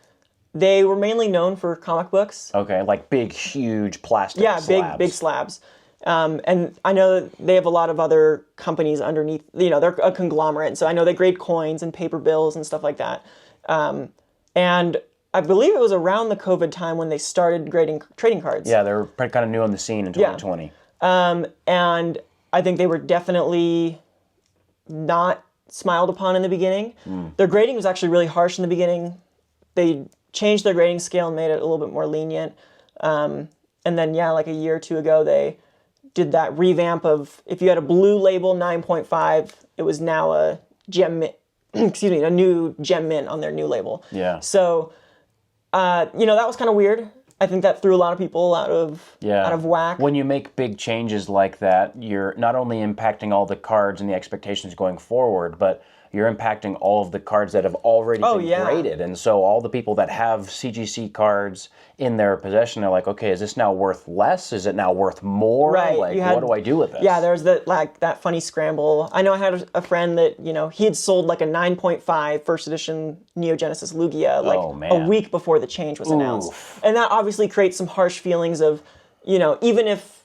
They were mainly known for comic books. Okay, like big, huge plastic slabs. Yeah, big slabs. And I know that they have a lot of other companies underneath, they're a conglomerate. So I know they grade coins and paper bills and stuff like that. And I believe it was around the COVID time when they started grading trading cards. Yeah, they were kind of new on the scene in 2020. And I think they were definitely not smiled upon in the beginning. Their grading was actually really harsh in the beginning. They changed their grading scale and made it a little bit more lenient. And then, like a year or two ago, they did that revamp of if you had a blue label 9.5, it was now a gem mint, a new gem mint on their new label. Yeah. So, that was kind of weird. I think that threw a lot of people out of whack. When you make big changes like that, you're not only impacting all the cards and the expectations going forward, but you're impacting all of the cards that have already been graded. And so all the people that have CGC cards in their possession are like, okay, is this now worth less? Is it now worth more? Right. Like, what do I do with this? Yeah, there's that funny scramble. I know I had a friend that, he had sold like a 9.5 first edition Neo Genesis Lugia a week before the change was announced. And that obviously creates some harsh feelings of, even if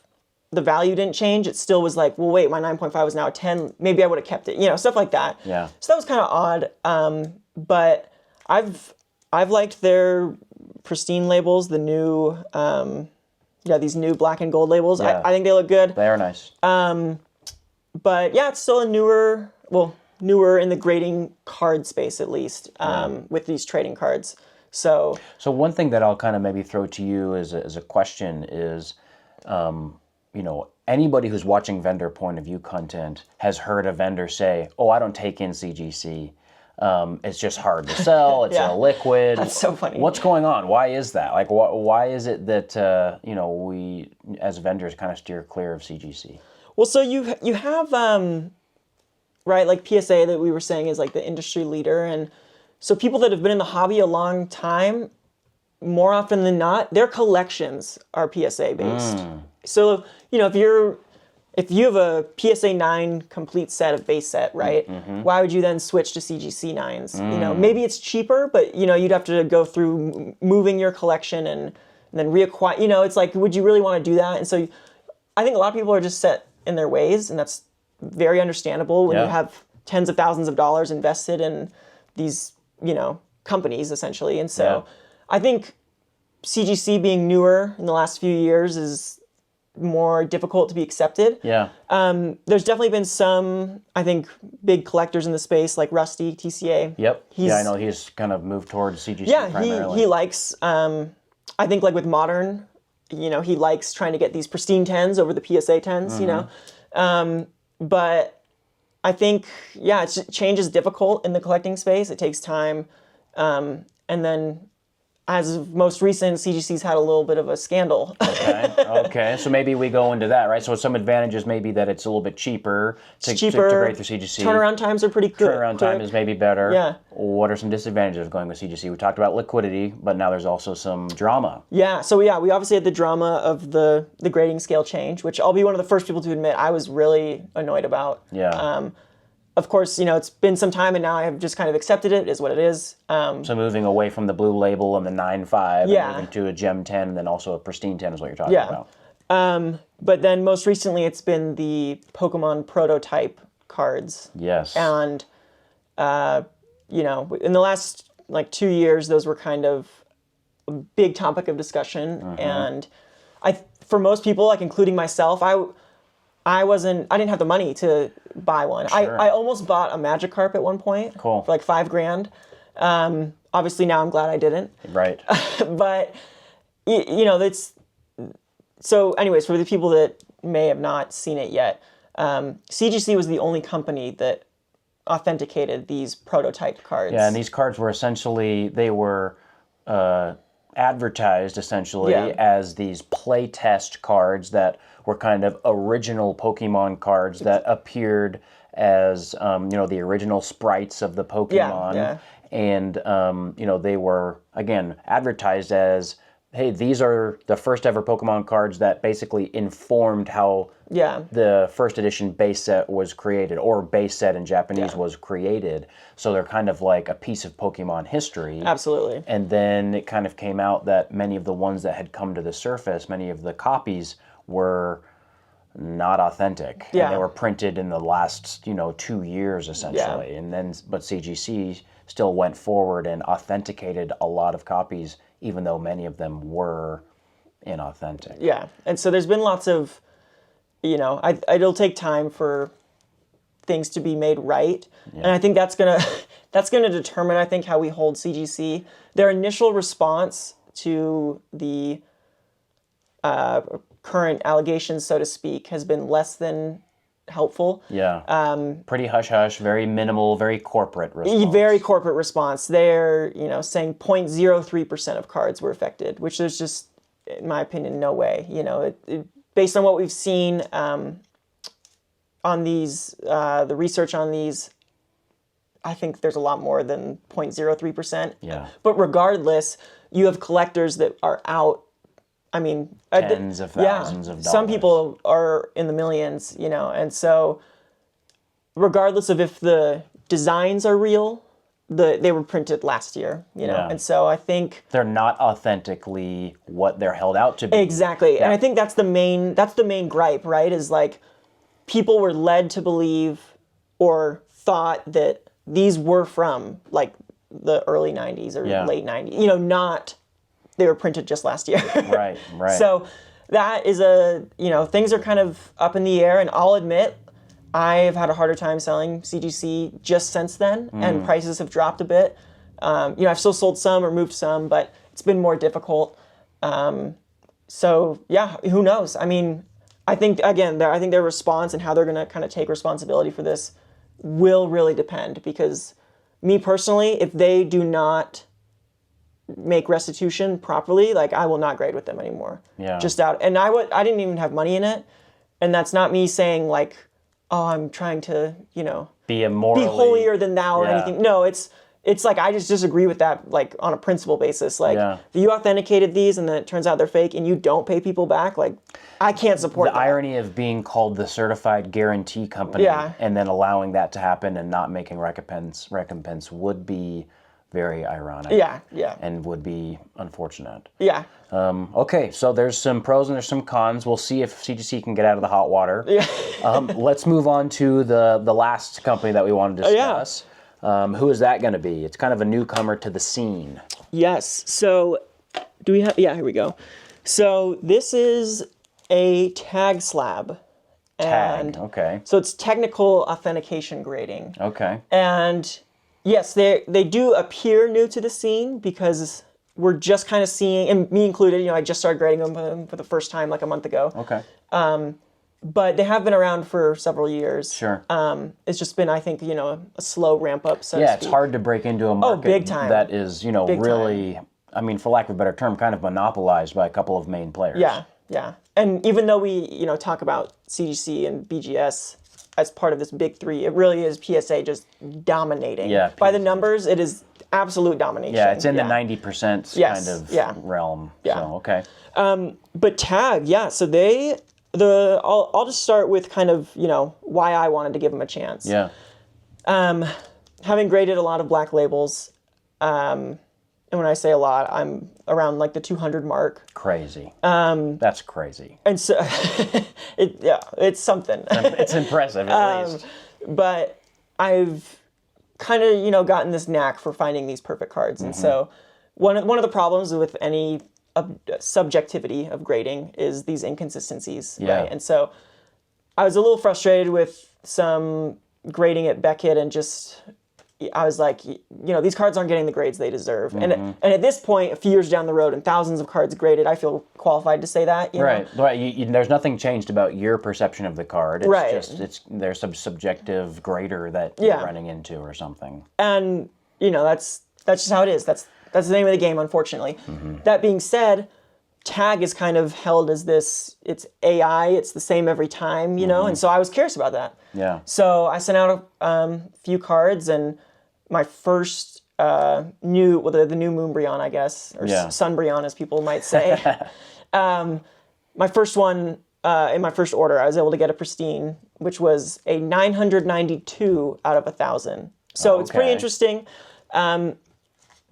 the value didn't change, it still was like, well, wait, my 9.5 is now a 10. Maybe I would have kept it, stuff like that. Yeah. So that was kind of odd. But I've liked their pristine labels, the new, these new black and gold labels. Yeah. I think they look good. They are nice. But yeah, it's still a newer in the grading card space, at least, with these trading cards. So one thing that I'll kind of maybe throw to you as a question is, anybody who's watching vendor point of view content has heard a vendor say, oh, I don't take in CGC. It's just hard to sell. It's illiquid. That's so funny. What's going on? Why is that? Like, why is it that, we as vendors kind of steer clear of CGC? Well, so you have, right, like PSA that we were saying is like the industry leader. And so people that have been in the hobby a long time, more often than not, their collections are PSA based. So, if you have a PSA 9 complete set of base set, right? Why would you then switch to CGC 9s? Maybe it's cheaper, but you'd have to go through moving your collection and then reacquire. It's like, would you really want to do that? And so, I think a lot of people are just set in their ways, and that's very understandable when you have tens of thousands of dollars invested in these, companies essentially. And so, I think CGC being newer in the last few years is more difficult to be accepted. Yeah. There's definitely been some, I think, big collectors in the space, like Rusty, TCA. Yep. I know he's kind of moved towards CGC primarily. He likes, I think like with Modern, he likes trying to get these pristine 10s over the PSA 10s, but I think, change is difficult in the collecting space. It takes time. And then as of most recent, CGC's had a little bit of a scandal. Okay. So maybe we go into that, right? So some advantages maybe that it's a little bit cheaper to grade through CGC. Turnaround times are pretty good. Turnaround time is maybe better. Yeah. What are some disadvantages of going with CGC? We talked about liquidity, but now there's also some drama. Yeah. So we obviously had the drama of the grading scale change, which I'll be one of the first people to admit I was really annoyed about. Yeah. Of course, it's been some time, and now I have just kind of accepted it. It is what it is. So moving away from the blue label and the 9.5 and moving to a Gem 10 and then also a Pristine 10 is what you're talking about. But then most recently it's been the Pokemon prototype cards. Yes. And, in the last 2 years, those were kind of a big topic of discussion. And for most people, including myself, I didn't have the money to buy one. Sure. I almost bought a Magikarp at one point. Cool. For $5,000. Obviously now I'm glad I didn't. Right. But, it's, so anyways, for the people that may have not seen it yet, CGC was the only company that authenticated these prototype cards. Yeah, and these cards were essentially, they were advertised essentially as these play test cards that were kind of original Pokemon cards that appeared as the original sprites of the Pokemon. And they were again advertised as, hey, these are the first ever Pokemon cards that basically informed how the first edition base set was created, or base set in Japanese was created. So they're kind of like a piece of Pokemon history. Absolutely. And then it kind of came out that many of the ones that had come to the surface, many of the copies were not authentic. Yeah. And they were printed in the last, 2 years essentially. Yeah. And then, but CGC still went forward and authenticated a lot of copies, even though many of them were inauthentic. Yeah. And so there's been lots of, it'll take time for things to be made right. Yeah. And I think that's gonna determine, I think, how we hold CGC. Their initial response to the current allegations, so to speak, has been less than helpful. Yeah. Pretty hush-hush, very minimal, very corporate response. Very corporate response. They're, saying 0.03% of cards were affected, which there's just, in my opinion, no way. Based on what we've seen on these, the research on these I think there's a lot more than 0.03%. Yeah. But regardless, you have collectors that are out. I mean, tens of thousands of dollars. Some people are in the millions, you know, and so regardless of if the designs are real, they were printed last year, you know, and so I think they're not authentically what they're held out to be. Exactly, and I think that's the main gripe, right? Is like people were led to believe or thought that these were from like the early '90s or late '90s, you know, not. They were printed just last year. Right. So that is things are kind of up in the air, and I'll admit I've had a harder time selling CGC just since then, and prices have dropped a bit. I've still sold some or moved some, but it's been more difficult. So yeah, who knows? I mean, I think their response and how they're going to kind of take responsibility for this will really depend, because me personally, if they do not make restitution properly, like I will not grade with them anymore. Yeah. Just out. And I didn't even have money in it. And that's not me saying like, oh, I'm trying to, be holier than thou or anything. No, it's like I just disagree with that, like on a principle basis. Like if you authenticated these and then it turns out they're fake and you don't pay people back, like I can't support the irony of being called the certified guarantee company and then allowing that to happen and not making recompense would be very ironic. Yeah. And would be unfortunate. Yeah. Okay, so there's some pros and there's some cons. We'll see if CGC can get out of the hot water. Yeah. Let's move on to the last company that we want to discuss. Who is that going to be? It's kind of a newcomer to the scene. Yes. So do we have? Yeah, here we go. So this is a tag slab. Okay. So it's technical authentication grading. Okay. And yes, they do appear new to the scene because we're just kind of seeing, and me included, I just started grading them for the first time like a month ago. Okay. But they have been around for several years. Sure. It's just been, I think, a slow ramp up, so to speak. It's hard to break into a market big time. that is, really, I mean, for lack of a better term, kind of monopolized by a couple of main players. Yeah. And even though we, talk about CGC and BGS as part of this big three, it really is PSA just dominating. Yeah. By the numbers, it is absolute domination. Yeah, it's in the 90% kind of realm. Yeah. So, okay. But Tag, so I'll just start with kind of, why I wanted to give them a chance. Yeah. Having graded a lot of black labels, and when I say a lot, I'm around like the 200 mark. Crazy. That's crazy. And so, it's something. It's impressive at least. But I've kind of, gotten this knack for finding these perfect cards. And so one of the problems with any subjectivity of grading is these inconsistencies. Yeah. Right? And so I was a little frustrated with some grading at Becket, and I was like, these cards aren't getting the grades they deserve. And at this point, a few years down the road and thousands of cards graded, I feel qualified to say that. Right. There's nothing changed about your perception of the card. It's just there's some subjective grader that you're running into or something. And that's just how it is. That's the name of the game, unfortunately. That being said, Tag is kind of held as this. It's AI. It's the same every time, and so I was curious about that. Yeah. So I sent out a few cards, and my first the new Moonbryon, I guess, or Sunbryon, as people might say. My first one in my first order, I was able to get a pristine, which was a 992 out of 1,000. So it's pretty interesting.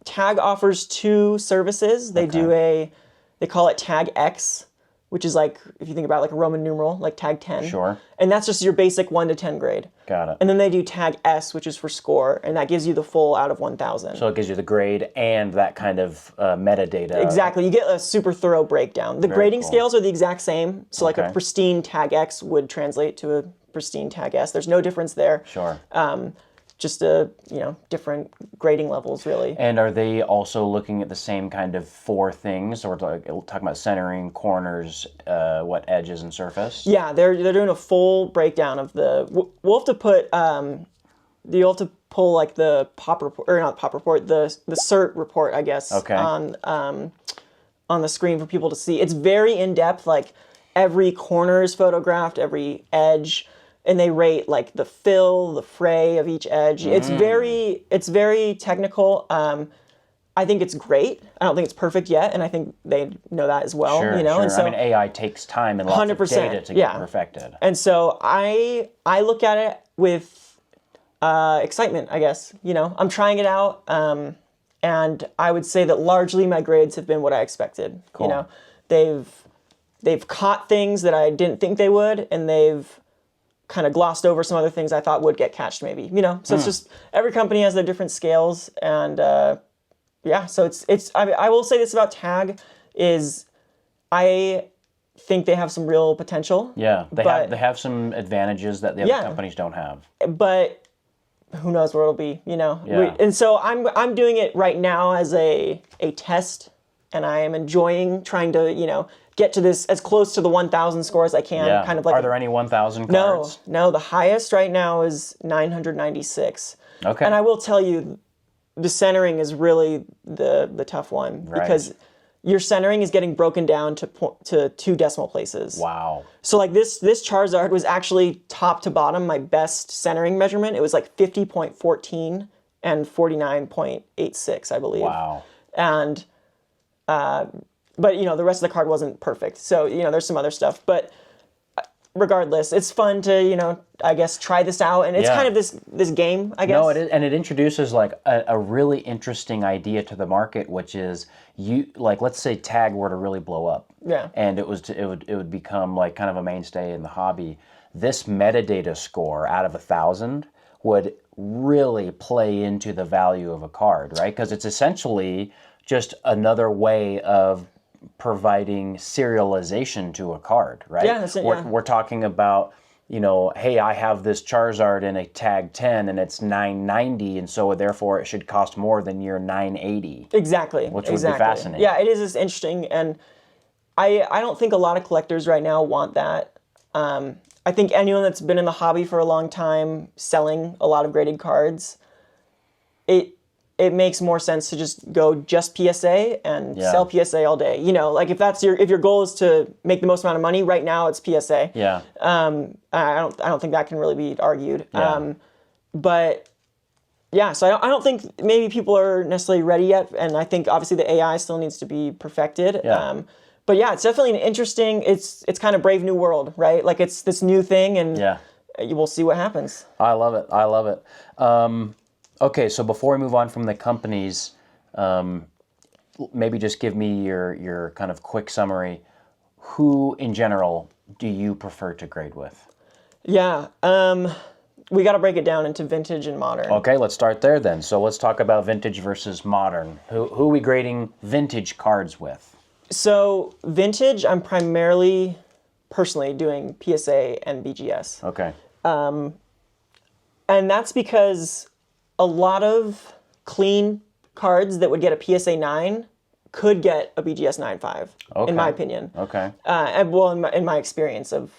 Tag offers two services. They they call it Tag X, which is like, if you think about like a Roman numeral, like Tag 10. Sure. And that's just your basic 1 to 10 grade. Got it. And then they do Tag S, which is for score, and that gives you the full out of 1,000. So it gives you the grade and that kind of metadata. Exactly. You get a super thorough breakdown. The grading scales are the exact same. So like a pristine Tag X would translate to a pristine Tag S. There's no difference there. Sure. Just different grading levels, really. And are they also looking at the same kind of four things? So we're talking about centering, corners, edges and surface? Yeah, they're doing a full breakdown of the. We'll have to put. You'll have to pull like the pop report, or not pop report, the cert report, I guess. Okay. On the screen for people to see. It's very in depth. Like every corner is photographed, every edge. and they rate like the fill, the fray of each edge. It's very technical. I think it's great. I don't think it's perfect yet, and I think they know that as well. Sure, you know, sure. and so I mean, AI takes time and lots of data to get perfected. And so I look at it with excitement, I guess. You know, I'm trying it out, and I would say that largely my grades have been what I expected. Cool. You know, they've caught things that I didn't think they would, and they've kind of glossed over some other things I thought would get catched maybe. You know, so it's just every company has their different scales, and yeah, so I will say this about Tag is I think they have some real potential. Yeah, they have some advantages that the other companies don't have. But who knows where it'll be, you know? Yeah. And so I'm doing it right now as a test, and I am enjoying trying to, you know, get to this as close to the 1,000 score as I can. Yeah. Kind of like Are there any 1,000 cards? No, the highest right now is 996. Okay. And I will tell you, the centering is really the tough one because your centering is getting broken down to 2 decimal places. Wow. So like this Charizard was actually top to bottom my best centering measurement. It was like 50.14 and 49.86, I believe. Wow. And but you know, the rest of the card wasn't perfect. So, you know, there's some other stuff, but regardless, it's fun to, you know, I guess try this out, and it's kind of this game, I guess. No, it is, and it introduces like a really interesting idea to the market, which is let's say Tag were to really blow up, and it would become like kind of a mainstay in the hobby. This metadata score out of 1,000 would really play into the value of a card, right? Because it's essentially just another way of providing serialization to a card, right? Yeah, that's it, We're talking about, you know, hey, I have this Charizard in a Tag 10 and it's 990, and so therefore it should cost more than your 980. Exactly. Which would be fascinating. Yeah, it is just interesting, and I don't think a lot of collectors right now want that. I think anyone that's been in the hobby for a long time, selling a lot of graded cards, it makes more sense to just go just PSA and sell PSA all day. You know, like if your goal is to make the most amount of money, right now it's PSA. Yeah. I don't think that can really be argued. Yeah. But yeah, so I don't think maybe people are necessarily ready yet, and I think obviously the AI still needs to be perfected. Yeah. But yeah, it's definitely an interesting. It's kind of Brave New World, right? Like it's this new thing, and we'll see what happens. I love it. I love it. Okay, so before we move on from the companies, maybe just give me your kind of quick summary. Who, in general, do you prefer to grade with? Yeah, we got to break it down into vintage and modern. Okay, let's start there then. So let's talk about vintage versus modern. Who are we grading vintage cards with? So vintage, I'm primarily, personally, doing PSA and BGS. Okay. And that's because a lot of clean cards that would get a PSA 9 could get a BGS 9.5, in my opinion. Okay. In my experience of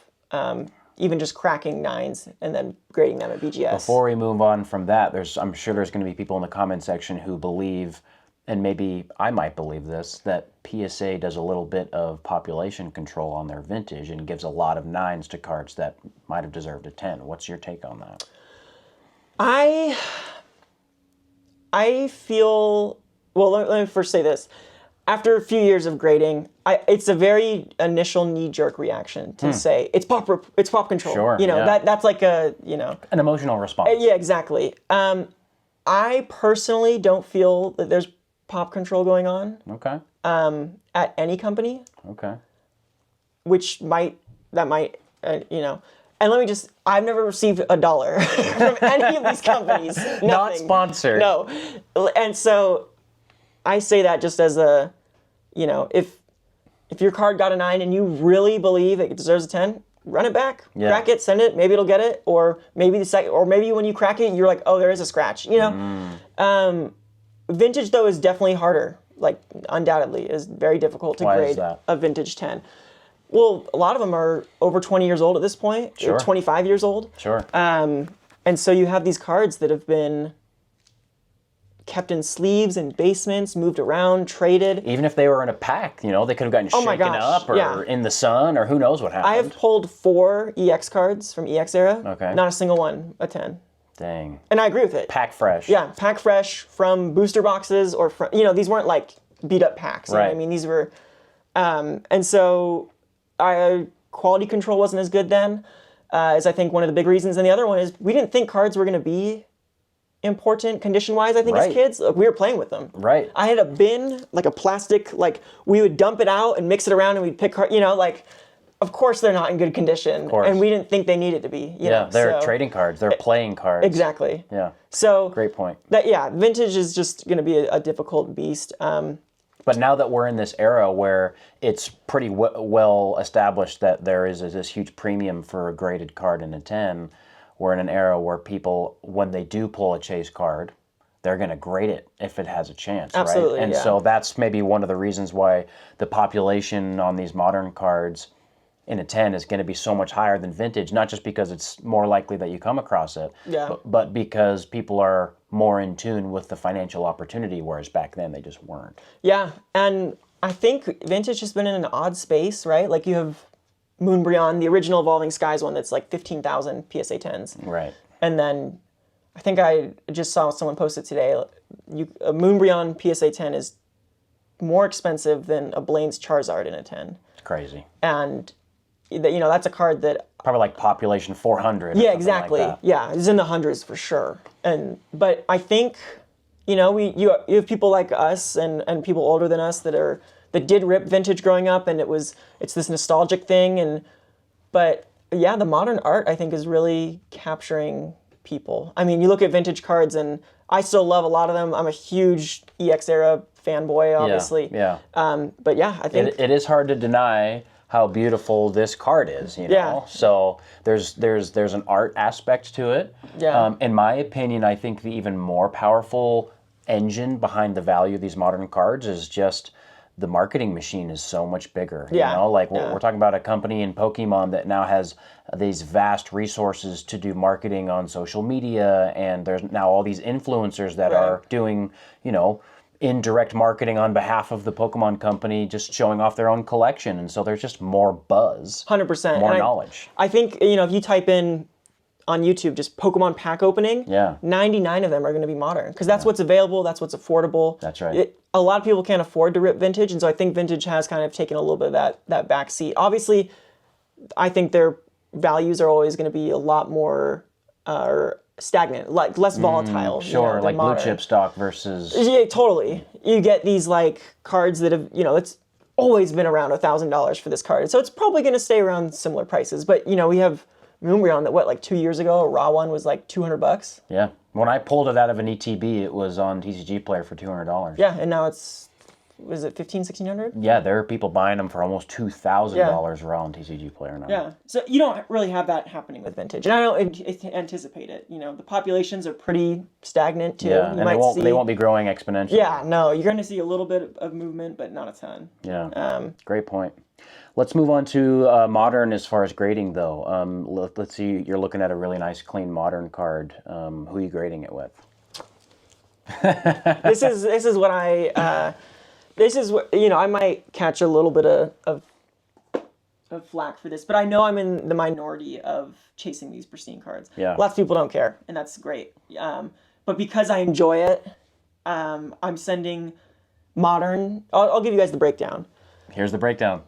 even just cracking 9s and then grading them at BGS. Before we move on from that, I'm sure there's going to be people in the comment section who believe, and maybe I might believe this, that PSA does a little bit of population control on their vintage and gives a lot of 9s to cards that might have deserved a 10. What's your take on that? I feel, well, let me first say this. After a few years of grading, it's a very initial knee-jerk reaction to say it's pop control. Sure, you know, that's like a, you know, an emotional response. Yeah, exactly. I personally don't feel that there's pop control going on. Okay. At any company. Okay. Which might, you know. And let me just, I've never received $1 from any of these companies. Nothing. Not sponsored. No. And so I say that just as a, you know, if your card got a 9 and you really believe it deserves a 10, run it back, crack it, send it, maybe it'll get it, or maybe when you crack it, you're like, oh, there is a scratch, you know? Vintage, though, is definitely harder, like, undoubtedly, is very difficult to grade a vintage 10. Well, a lot of them are over 20 years old at this point, 25 years old. Sure. And so you have these cards that have been kept in sleeves and basements, moved around, traded. Even if they were in a pack, they could have gotten shaken up or in the sun or who knows what happened. I have pulled 4 EX cards from EX era. Okay. Not a single one a 10. Dang. And I agree with it. Pack fresh. Yeah, pack fresh from booster boxes or from, these weren't like beat up packs. You know what I mean? These were, and so quality control wasn't as good then, as I think one of the big reasons. And the other one is we didn't think cards were going to be important condition-wise, I think, as kids. We were playing with them. Right. I had a bin, like a plastic, like we would dump it out and mix it around and we'd pick cards, of course they're not in good condition. And we didn't think they needed to be. They're trading cards. They're playing cards. Exactly. Yeah. So great point. Vintage is just going to be a difficult beast. But now that we're in this era where it's pretty well established that there is this huge premium for a graded card in a 10, we're in an era where people, when they do pull a chase card, they're going to grade it if it has a chance, Absolutely, right? And so that's maybe one of the reasons why the population on these modern cards in a 10 is going to be so much higher than vintage, not just because it's more likely that you come across it, but because people are more in tune with the financial opportunity, whereas back then they just weren't. Yeah, and I think vintage has been in an odd space, right? Like you have Moonbryon, the original Evolving Skies one that's like 15,000 PSA 10s. Right. And then I think I just saw someone post it today. A Moonbryon PSA 10 is more expensive than a Blaine's Charizard in a 10. It's crazy. And that's a card that probably like population 400. Yeah, exactly. Like it's in the hundreds for sure. But I think you have people like us and people older than us that did rip vintage growing up, and it's this nostalgic thing. But the modern art I think is really capturing people. I mean, you look at vintage cards, and I still love a lot of them. I'm a huge EX era fanboy, obviously. Yeah. But I think it is hard to deny how beautiful this card is, So there's an art aspect to it. Yeah. In my opinion, I think the even more powerful engine behind the value of these modern cards is just the marketing machine is so much bigger. We're talking about a company in Pokémon that now has these vast resources to do marketing on social media, and there's now all these influencers that are doing, indirect marketing on behalf of the Pokemon company, just showing off their own collection. And so there's just more buzz. 100%. More knowledge. I think, if you type in on YouTube just Pokemon pack opening, 99 of them are going to be modern. Because that's what's available, that's what's affordable. That's right. A lot of people can't afford to rip vintage, and so I think vintage has kind of taken a little bit of that back seat. Obviously, I think their values are always going to be a lot more stagnant, like less volatile. Sure, than like modern. blue chip stock versus... Yeah, totally. You get these like cards that have, it's always been around $1,000 for this card. So it's probably going to stay around similar prices. But, we have Moonbryon that, like 2 years ago, a raw one was like $200. Yeah. When I pulled it out of an ETB, it was on TCG Player for $200. Yeah, and now it's, was it $1,500, $1,600? Yeah, there are people buying them for almost $2,000 raw on TCG Player now. Yeah, so you don't really have that happening with vintage, and I don't anticipate it. The populations are pretty stagnant too. Yeah, and they won't be growing exponentially. Yeah, no, you're going to see a little bit of movement, but not a ton. Yeah, great point. Let's move on to modern as far as grading, though. Let's see, you're looking at a really nice, clean modern card. Who are you grading it with? This is what I... This is what, I might catch a little bit of flack for this, but I know I'm in the minority of chasing these pristine cards. Yeah. Lots of people don't care, and that's great. But because I enjoy it, I'm sending modern... I'll give you guys the breakdown. Here's the breakdown.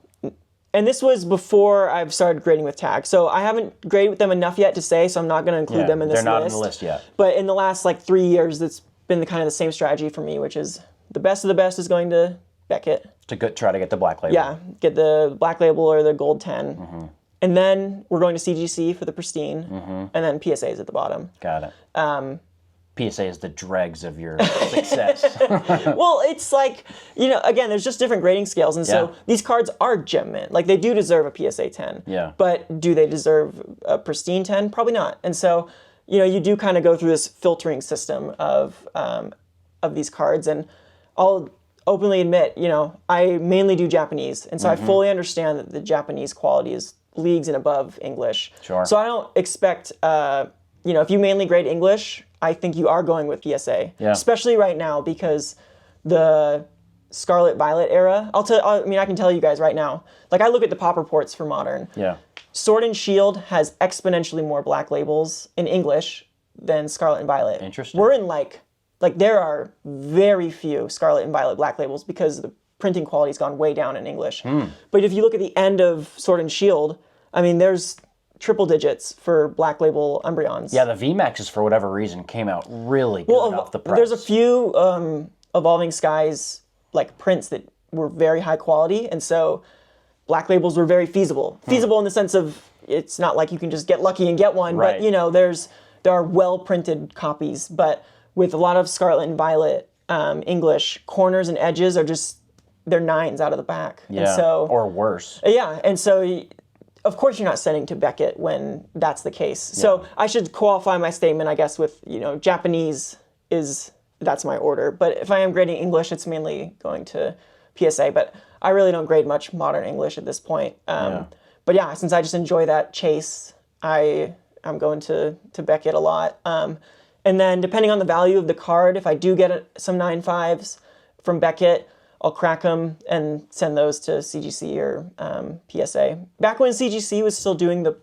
And this was before I've started grading with tags. So I haven't graded with them enough yet to say, so I'm not going to include them in this list. They're not in the list yet. But in the last 3 years, it's been the same strategy for me, which is the best of the best is going to Becket. Try to get the black label. Yeah, get the black label or the gold 10. Mm-hmm. And then we're going to CGC for the pristine, and then PSAs at the bottom. Got it. PSA is the dregs of your success. Well, it's again, there's just different grading scales. And so these cards are gem mint. They do deserve a PSA 10. Yeah. But do they deserve a pristine 10? Probably not. And so, you do kind of go through this filtering system of these cards. And I'll openly admit, I mainly do Japanese. And so I fully understand that the Japanese quality is leagues and above English. Sure. So I don't expect... if you mainly grade English, I think you are going with PSA, Yeah. especially right now because the Scarlet Violet era. I can tell you guys right now. Like I look at the pop reports for Modern. Yeah. Sword and Shield has exponentially more black labels in English than Scarlet and Violet. Interesting. We're in like there are very few Scarlet and Violet black labels because the printing quality's gone way down in English. But if you look at the end of Sword and Shield, I mean, there's triple digits for black label Umbreons. Yeah, the VMAXs, for whatever reason, came out really good off the press. There's a few Evolving Skies like prints that were very high quality, and so black labels were very feasible. Feasible in the sense of it's not like you can just get lucky and get one, Right. but you know, there are well printed copies. But with a lot of Scarlet and Violet English, corners and edges are just they're 9s out of the back. Yeah, and so, or worse. Yeah, and so of course you're not sending to Becket when that's the case. So I should qualify my statement, I guess, with Japanese that's my order. But if I am grading English, it's mainly going to PSA. But I really don't grade much Modern English at this point. But yeah, since I just enjoy that chase, I'm going to Becket a lot. And then depending on the value of the card, if I do get some 9.5s from Becket, I'll crack them and send those to CGC or PSA. Back when CGC was still doing the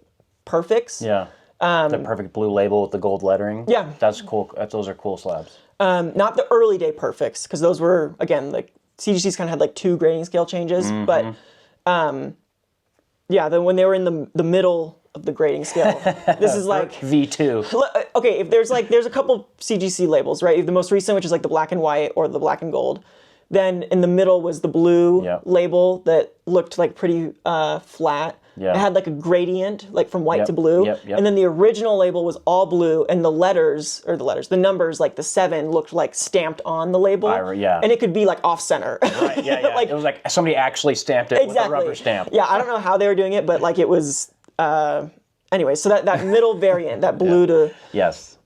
perfects. Yeah. The perfect blue label with the gold lettering. Yeah. That's cool. Those are cool slabs. Not the early day perfects, because those were, again, like CGC's kind of had like 2 grading scale changes. But yeah, then when they were in the middle of the grading scale, this is like V2. Okay, if there's a couple CGC labels, right? You have the most recent, which is like the black and white or the black and gold. Then in the middle was the blue label that looked like pretty flat. Yeah. It had like a gradient, like from white to blue. And then the original label was all blue, and the numbers, like the 7, looked like stamped on the label. And it could be like off center. Right, yeah. Like, it was like somebody actually stamped it with a rubber stamp. Yeah, I don't know how they were doing it, but like it was, anyway, so that middle variant, that blue to... Yes.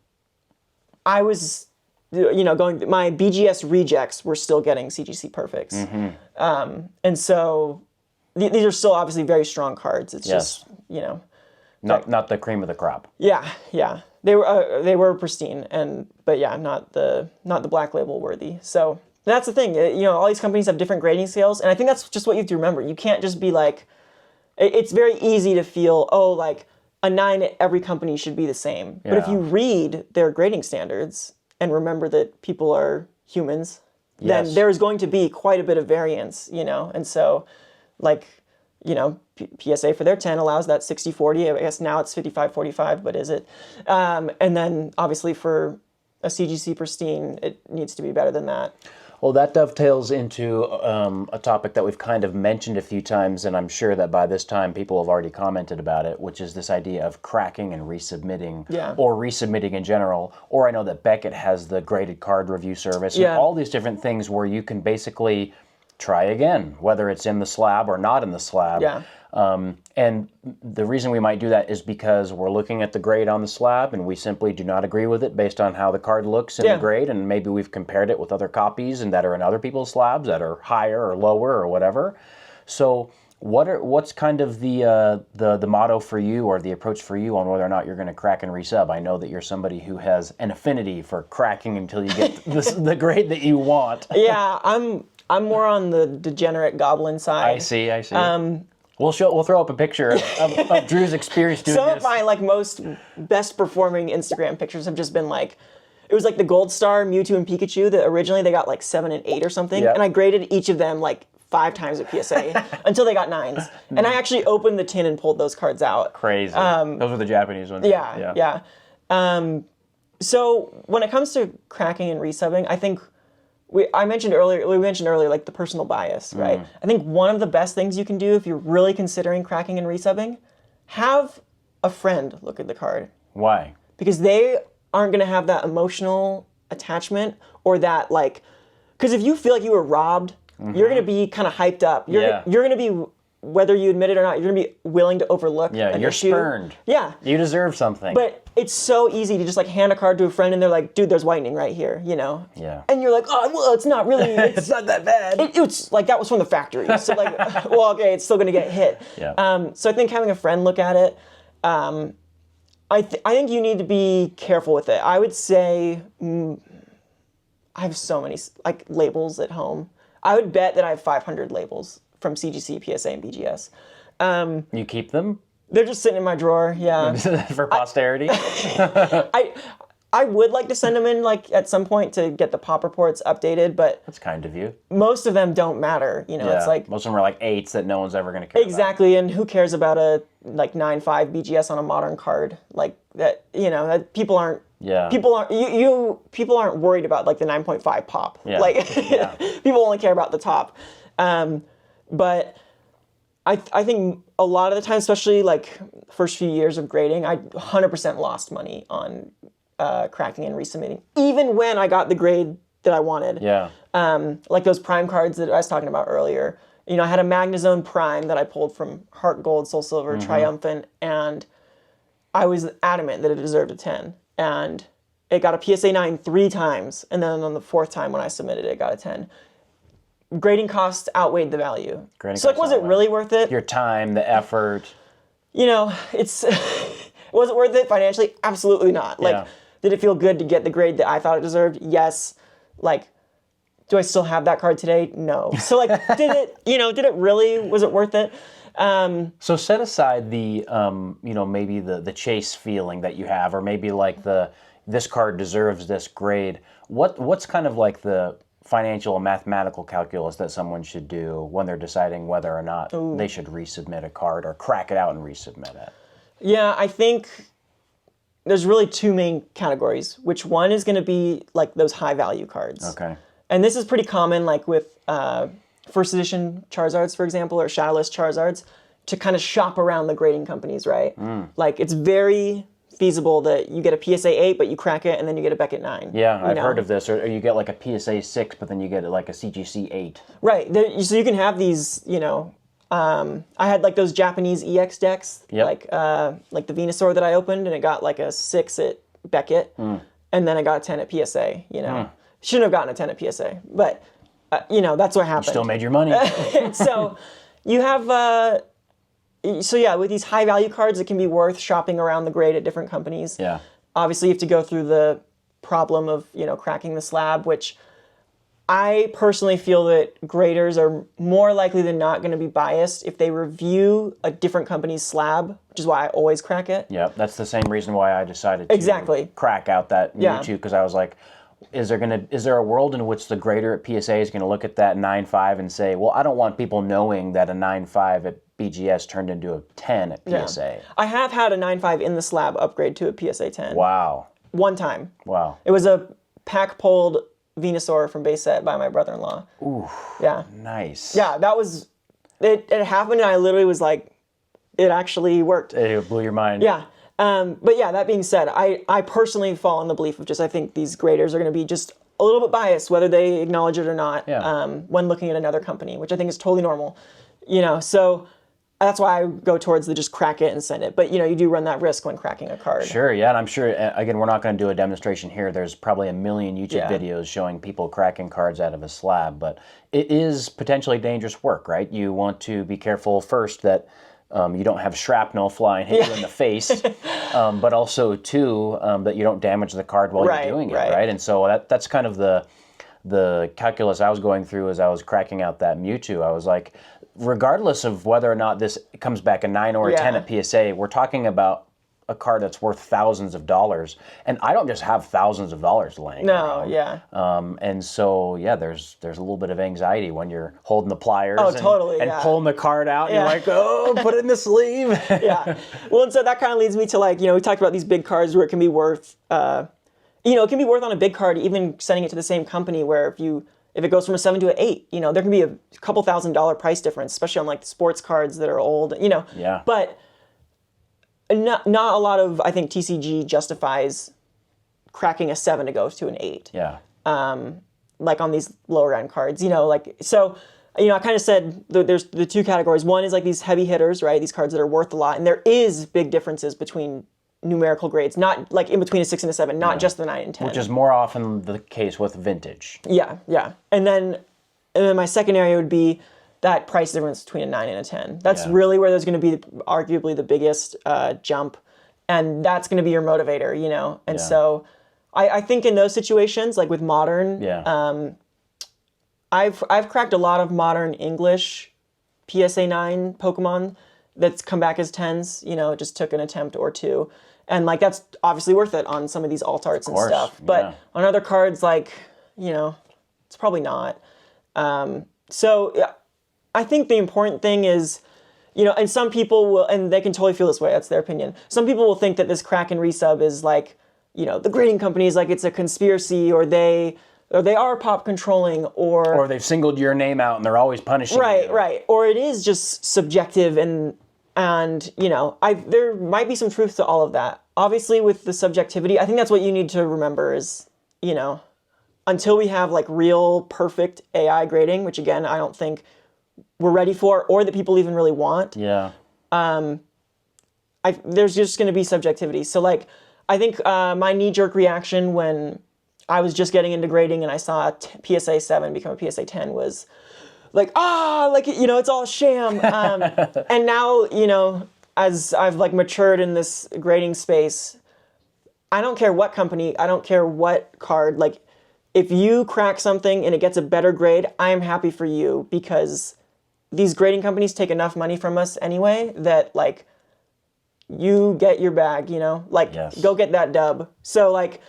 I was... going, my BGS rejects were still getting CGC perfects. And so these are still obviously very strong cards. It's just, Not the cream of the crop. Yeah. They were pristine, but yeah, not the black label worthy. So that's the thing. All these companies have different grading scales, and I think that's just what you have to remember. You can't just be like, it's very easy to feel, like a 9 at every company should be the same. But if you read their grading standards and remember that people are humans, then there's going to be quite a bit of variance, And so, like, PSA for their 10 allows that 60-40. I guess now it's 55-45, but is it? And then, obviously, for a CGC pristine, it needs to be better than that. Well, that dovetails into a topic that we've kind of mentioned a few times, and I'm sure that by this time people have already commented about it, which is this idea of cracking and resubmitting, or resubmitting in general. Or I know that Becket has the graded card review service, and all these different things where you can basically try again, whether it's in the slab or not in the slab. And the reason we might do that is because we're looking at the grade on the slab and we simply do not agree with it based on how the card looks in the grade, and maybe we've compared it with other copies and that are in other people's slabs that are higher or lower or whatever. So what's kind of the motto for you or the approach for you on whether or not you're going to crack and resub? I know that you're somebody who has an affinity for cracking until you get the grade that you want. Yeah, I'm more on the degenerate goblin side. I see. We'll throw up a picture of Drew's experience doing this. Some of my most best performing Instagram pictures have just been like, it was like the Gold Star, Mewtwo, and Pikachu that originally they got 7 and 8 or something, and I graded each of them 5 times at PSA until they got 9s. And I actually opened the tin and pulled those cards out. Crazy. Those were the Japanese ones. Yeah. So when it comes to cracking and resubbing, I think we mentioned earlier the personal bias, right? I think one of the best things you can do if you're really considering cracking and resubbing, have a friend look at the card. Why? Because they aren't going to have that emotional attachment or that because if you feel like you were robbed, you're going to be kind of hyped up. You're going to be, whether you admit it or not, you're going to be willing to overlook an you're issue. spurned. Yeah. You deserve something. But it's so easy to just hand a card to a friend and they're like, dude, there's whitening right here, Yeah. And you're like, oh, well, it's not really. It's not that bad. It's that was from the factory. So well, okay, it's still going to get hit. Yeah. So I think having a friend look at it, I think you need to be careful with it. I would say I have so many like labels at home. I would bet that I have 500 labels from CGC, PSA, and BGS. You keep them? They're just sitting in my drawer, yeah. For posterity? I would like to send them in like at some point to get the pop reports updated, but That's kind of you. most of them don't matter. You know, it's like most of them are like 8s that no one's ever going to care exactly, and who cares about a like 9.5 BGS on a modern card like that? You know, that people aren't. Yeah. People aren't worried about like the 9.5 pop. Yeah. Like people only care about the top. But I think a lot of the time, especially like first few years of grading, I 100% lost money on cracking and resubmitting, even when I got the grade that I wanted. Yeah. Like those prime cards that I was talking about earlier. You know, I had a Magnazone Prime that I pulled from Heart Gold, Soul Silver, Triumphant, and I was adamant that it deserved a 10. And it got a PSA 9 3 times, and then on the 4th time when I submitted it, it got a 10. Grading costs outweighed the value. So like, was it really worth it? Your time, the effort. You know, was it worth it financially? Absolutely not. Like, did it feel good to get the grade that I thought it deserved? Yes. Like, do I still have that card today? No. So like, did it really, was it worth it? So set aside the, maybe the chase feeling that you have, or maybe like this card deserves this grade. What's kind of like the financial and mathematical calculus that someone should do when they're deciding whether or not they should resubmit a card or crack it out and resubmit it? Yeah, I think there's really 2 main categories, which one is going to be like those high value cards. Okay. And this is pretty common, like with first edition Charizards, for example, or Shadowless Charizards, to kind of shop around the grading companies, right? Like, it's very feasible that you get a PSA 8, but you crack it, and then you get a Becket 9. Yeah, I've heard of this. Or you get like a PSA 6, but then you get like a CGC 8. Right. So you can have these, I had like those Japanese EX decks, like the Venusaur that I opened, and it got like a 6 at Becket, and then I got a 10 at PSA, Shouldn't have gotten a 10 at PSA, but, that's what happened. You still made your money. So you have, with these high value cards, it can be worth shopping around the grade at different companies. Yeah. Obviously, you have to go through the problem of, cracking the slab, which I personally feel that graders are more likely than not going to be biased if they review a different company's slab, which is why I always crack it. Yeah, that's the same reason why I decided to crack out that Mewtwo, because I was like, is there a world in which the grader at PSA is going to look at that 9.5 and say, well, I don't want people knowing that a 9.5 at BGS turned into a 10 at PSA. Yeah. I have had a 9.5 in the slab upgrade to a PSA 10. Wow. One time. Wow. It was a pack-pulled Venusaur from base set by my brother-in-law. Ooh. Yeah. Nice. Yeah, that was... It happened, and I literally was like, it actually worked. It blew your mind. Yeah. But yeah, that being said, I personally fall in the belief of I think these graders are going to be just a little bit biased, whether they acknowledge it or not, when looking at another company, which I think is totally normal. So that's why I go towards the just crack it and send it. But, you do run that risk when cracking a card. Sure, yeah, and I'm sure, again, we're not going to do a demonstration here. There's probably a million YouTube videos showing people cracking cards out of a slab, but it is potentially dangerous work, right? You want to be careful first that you don't have shrapnel fly and hit you in the face, but also, too, that you don't damage the card while you're doing it, right? And so that's kind of the calculus I was going through as I was cracking out that Mewtwo. I was like, regardless of whether or not this comes back a 9 or a 10 at PSA, we're talking about a card that's worth thousands of dollars, and I don't just have thousands of dollars laying around. And so there's a little bit of anxiety when you're holding the pliers and pulling the card out, and you're like, oh, put it in the sleeve. Well, and so that kind of leads me to we talked about these big cards where it can be worth, it can be worth on a big card, even sending it to the same company, where if it goes from a 7 to an 8, there can be a couple $1,000 price difference, especially on like the sports cards that are old, But not a lot of, I think, TCG justifies cracking a 7 to go to an 8. Like on these lower end cards, so, I kind of said there's the 2 categories. One is like these heavy hitters, right? These cards that are worth a lot. And there is big differences between numerical grades, not like in between a 6 and a 7, not just the 9 and 10. Which is more often the case with vintage. Yeah. And then my second area would be that price difference between a 9 and a 10. That's really where there's going to be arguably the biggest jump. and that's going to be your motivator, you know? And so I think in those situations, like with modern, I've cracked a lot of modern English PSA 9 Pokemon that's come back as 10s, you know, it just took an attempt or two. And like, that's obviously worth it on some of these alt arts and stuff. But on other cards, like, you know, it's probably not. So I think the important thing is, you know, and some people will, and they can totally feel this way, that's their opinion. Some people will think that this crack and resub is like, you know, the grading companies, like it's a conspiracy, or they are pop controlling, or they've singled your name out and they're always punishing you. Right. Or it is just subjective, and you know, there might be some truth to all of that. Obviously, with the subjectivity, I think that's what you need to remember is, you know, until we have like real perfect AI grading, which again, I don't think we're ready for, or that people even really want. Yeah. There's just going to be subjectivity. So like, I think my knee-jerk reaction when I was just getting into grading and I saw a PSA 7 become a PSA 10 was like, like, you know, it's all sham. And now, you know, as I've like matured in this grading space, I don't care what company, I don't care what card, like if you crack something and it gets a better grade, I'm happy for you, because these grading companies take enough money from us anyway that like you get your bag, you know, like go get that dub. So like,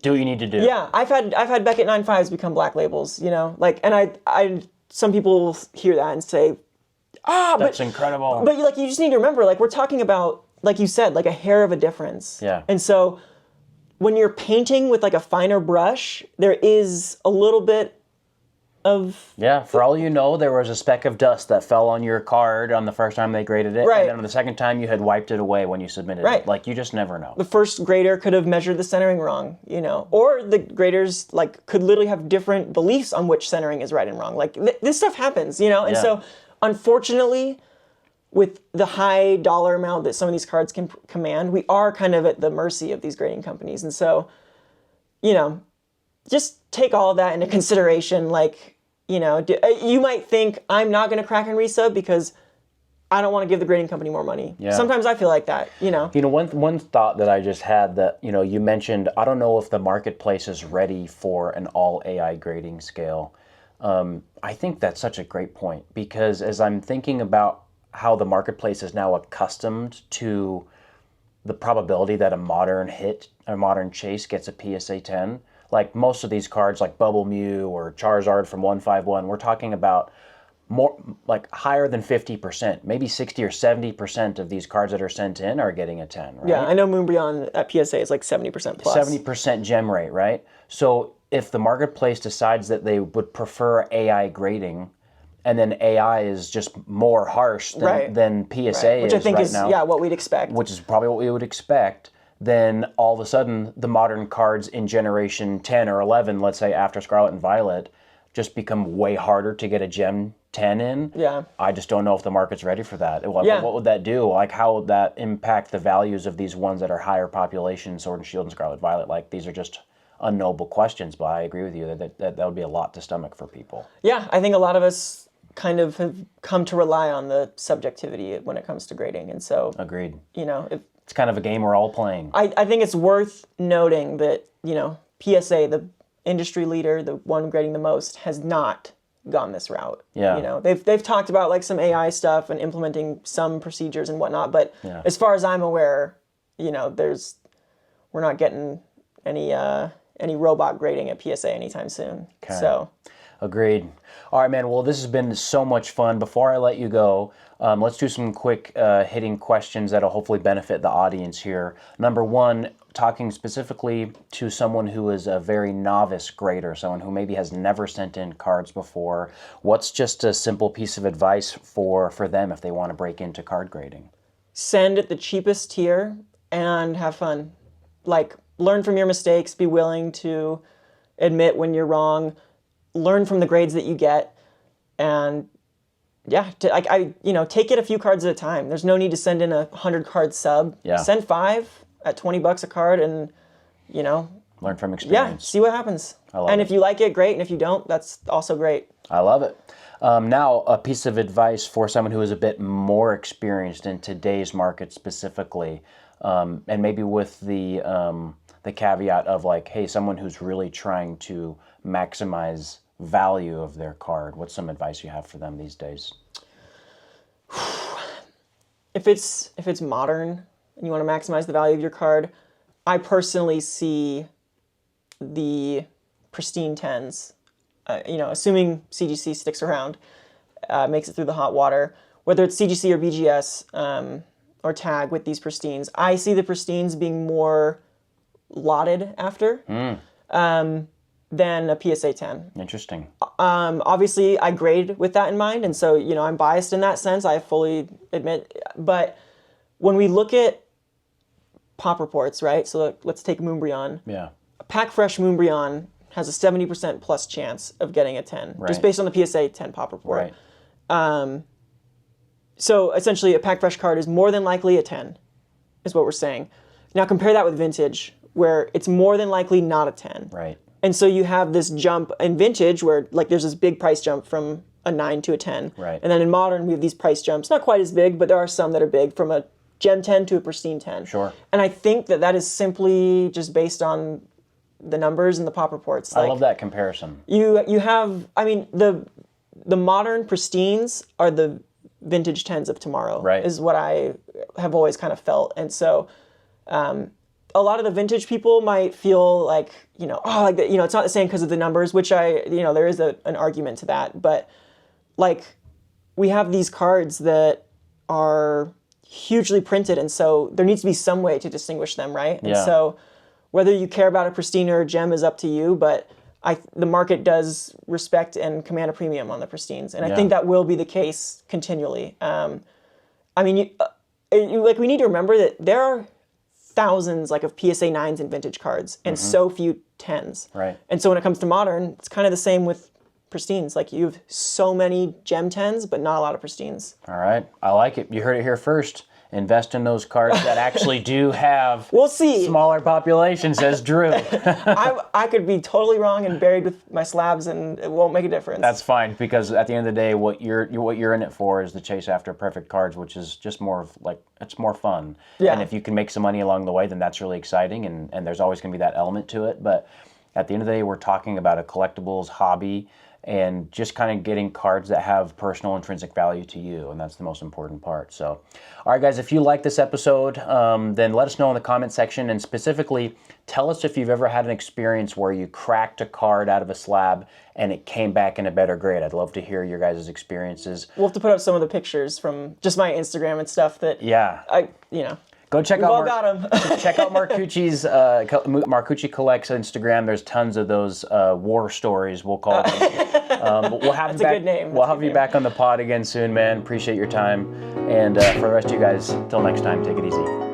do what you need to do. Yeah, I've had Becket 9.5s become black labels, you know, like, and I some people will hear that and say, that's incredible. But like, you just need to remember, like, we're talking about, like you said, like a hair of a difference. Yeah. And so when you're painting with like a finer brush, there is a little bit of... Yeah, for all you know, there was a speck of dust that fell on your card on the first time they graded it. Right. And then on the second time you had wiped it away when you submitted it. Like, you just never know. The first grader could have measured the centering wrong, you know, or the graders like could literally have different beliefs on which centering is right and wrong. Like this stuff happens, you know? And so unfortunately, with the high dollar amount that some of these cards can command, we are kind of at the mercy of these grading companies. And so, you know, just take all of that into consideration. Like, you know, you might think I'm not going to crack and resub because I don't want to give the grading company more money. Yeah. Sometimes I feel like that, you know. You know, one thought that I just had that, you know, you mentioned, I don't know if the marketplace is ready for an all AI grading scale. I think that's such a great point, because as I'm thinking about how the marketplace is now accustomed to the probability that a modern chase gets a PSA 10, like most of these cards like Bubble Mew or Charizard from 151, we're talking about more like higher than 50%, maybe 60 or 70% of these cards that are sent in are getting a 10, right? Yeah, I know Moonbreon at PSA is like 70% plus. 70% gem rate, right? So if the marketplace decides that they would prefer AI grading, and then AI is just more harsh than PSA which I think is now, what we'd expect. Which is probably what we would expect. Then all of a sudden, the modern cards in generation 10 or 11, let's say after Scarlet and Violet, just become way harder to get a gem 10 in. Yeah. I just don't know if the market's ready for that. What would that do? Like, how would that impact the values of these ones that are higher population, Sword and Shield and Scarlet Violet? Like, these are just unknowable questions, but I agree with you that would be a lot to stomach for people. Yeah, I think a lot of us kind of have come to rely on the subjectivity when it comes to grading. And so... Agreed. You know, it's kind of a game we're all playing. I think it's worth noting that, you know, PSA, the industry leader, the one grading the most, has not gone this route. Yeah. You know, they've talked about like some AI stuff and implementing some procedures and whatnot, but as far as I'm aware, you know, we're not getting any robot grading at PSA anytime soon. Okay. So. Agreed. All right, man. Well, this has been so much fun. Before I let you go, let's do some quick hitting questions that'll hopefully benefit the audience here. Number one, talking specifically to someone who is a very novice grader, someone who maybe has never sent in cards before, what's just a simple piece of advice for them if they want to break into card grading? Send at the cheapest tier and have fun. Like, learn from your mistakes, be willing to admit when you're wrong, learn from the grades that you get, and take it a few cards at a time. There's no need to send in a 100 card sub. Yeah. Send 5 at $20 a card, and you know, learn from experience. Yeah, see what happens. And if you like it, great, and if you don't, that's also great. I love it. Now, a piece of advice for someone who is a bit more experienced in today's market specifically. and maybe with the caveat of like, hey, someone who's really trying to maximize value of their card, what's some advice you have for them these days? If it's modern and you want to maximize the value of your card, I personally see the pristine 10s, assuming CGC sticks around, makes it through the hot water, whether it's CGC or BGS or tag with these pristines. I see the pristines being more lauded after than a PSA 10. Interesting. Obviously, I grade with that in mind, and so, I'm biased in that sense, I fully admit. But when we look at pop reports, right? So let's take Moonbryon. Yeah. A pack fresh Moonbryon has a 70% plus chance of getting a 10, just based on the PSA 10 pop report. Right. So essentially, a pack fresh card is more than likely a 10, is what we're saying. Now compare that with vintage, where it's more than likely not a 10. Right. And so you have this jump in vintage where like there's this big price jump from a 9 to a 10. Right. And then in modern, we have these price jumps, not quite as big, but there are some that are big, from a Gem 10 to a pristine 10. Sure. And I think that is simply just based on the numbers and the pop reports. I love that comparison. You have, the modern pristines are the vintage 10s of tomorrow, right, is what I have always kind of felt. And so a lot of the vintage people might feel like, it's not the same because of the numbers, which there is an argument to that. But like, we have these cards that are hugely printed, and so there needs to be some way to distinguish them, right? And so whether you care about a pristine or a gem is up to you, but the market does respect and command a premium on the pristines, and I think that will be the case continually. We need to remember that there are thousands of PSA 9s in vintage cards and so few 10s. Right. And so when it comes to modern, it's kind of the same with pristines. Like, you have so many gem 10s, but not a lot of pristines. All right. I like it. You heard it here first. Invest in those cards that actually do have we'll see. Smaller populations, says Drew. I could be totally wrong and buried with my slabs, and it won't make a difference. That's fine, because at the end of the day, what you're in it for is the chase after perfect cards, which is just more of it's more fun. Yeah. And if you can make some money along the way, then that's really exciting, and there's always going to be that element to it. But at the end of the day, we're talking about a collectibles hobby, and just kind of getting cards that have personal intrinsic value to you, and that's the most important part. So, all right, guys, if you like this episode, then let us know in the comment section, and specifically, tell us if you've ever had an experience where you cracked a card out of a slab and it came back in a better grade. I'd love to hear your guys' experiences. We'll have to put up some of the pictures from just my Instagram and stuff that Go check out. Got 'em. Check out Marcucci's Marcucci Collects Instagram. There's tons of those war stories, we'll call them. We'll have That's you back. a good name. We'll have you back on the pod again soon, man. Appreciate your time, and for the rest of you guys, till next time, take it easy.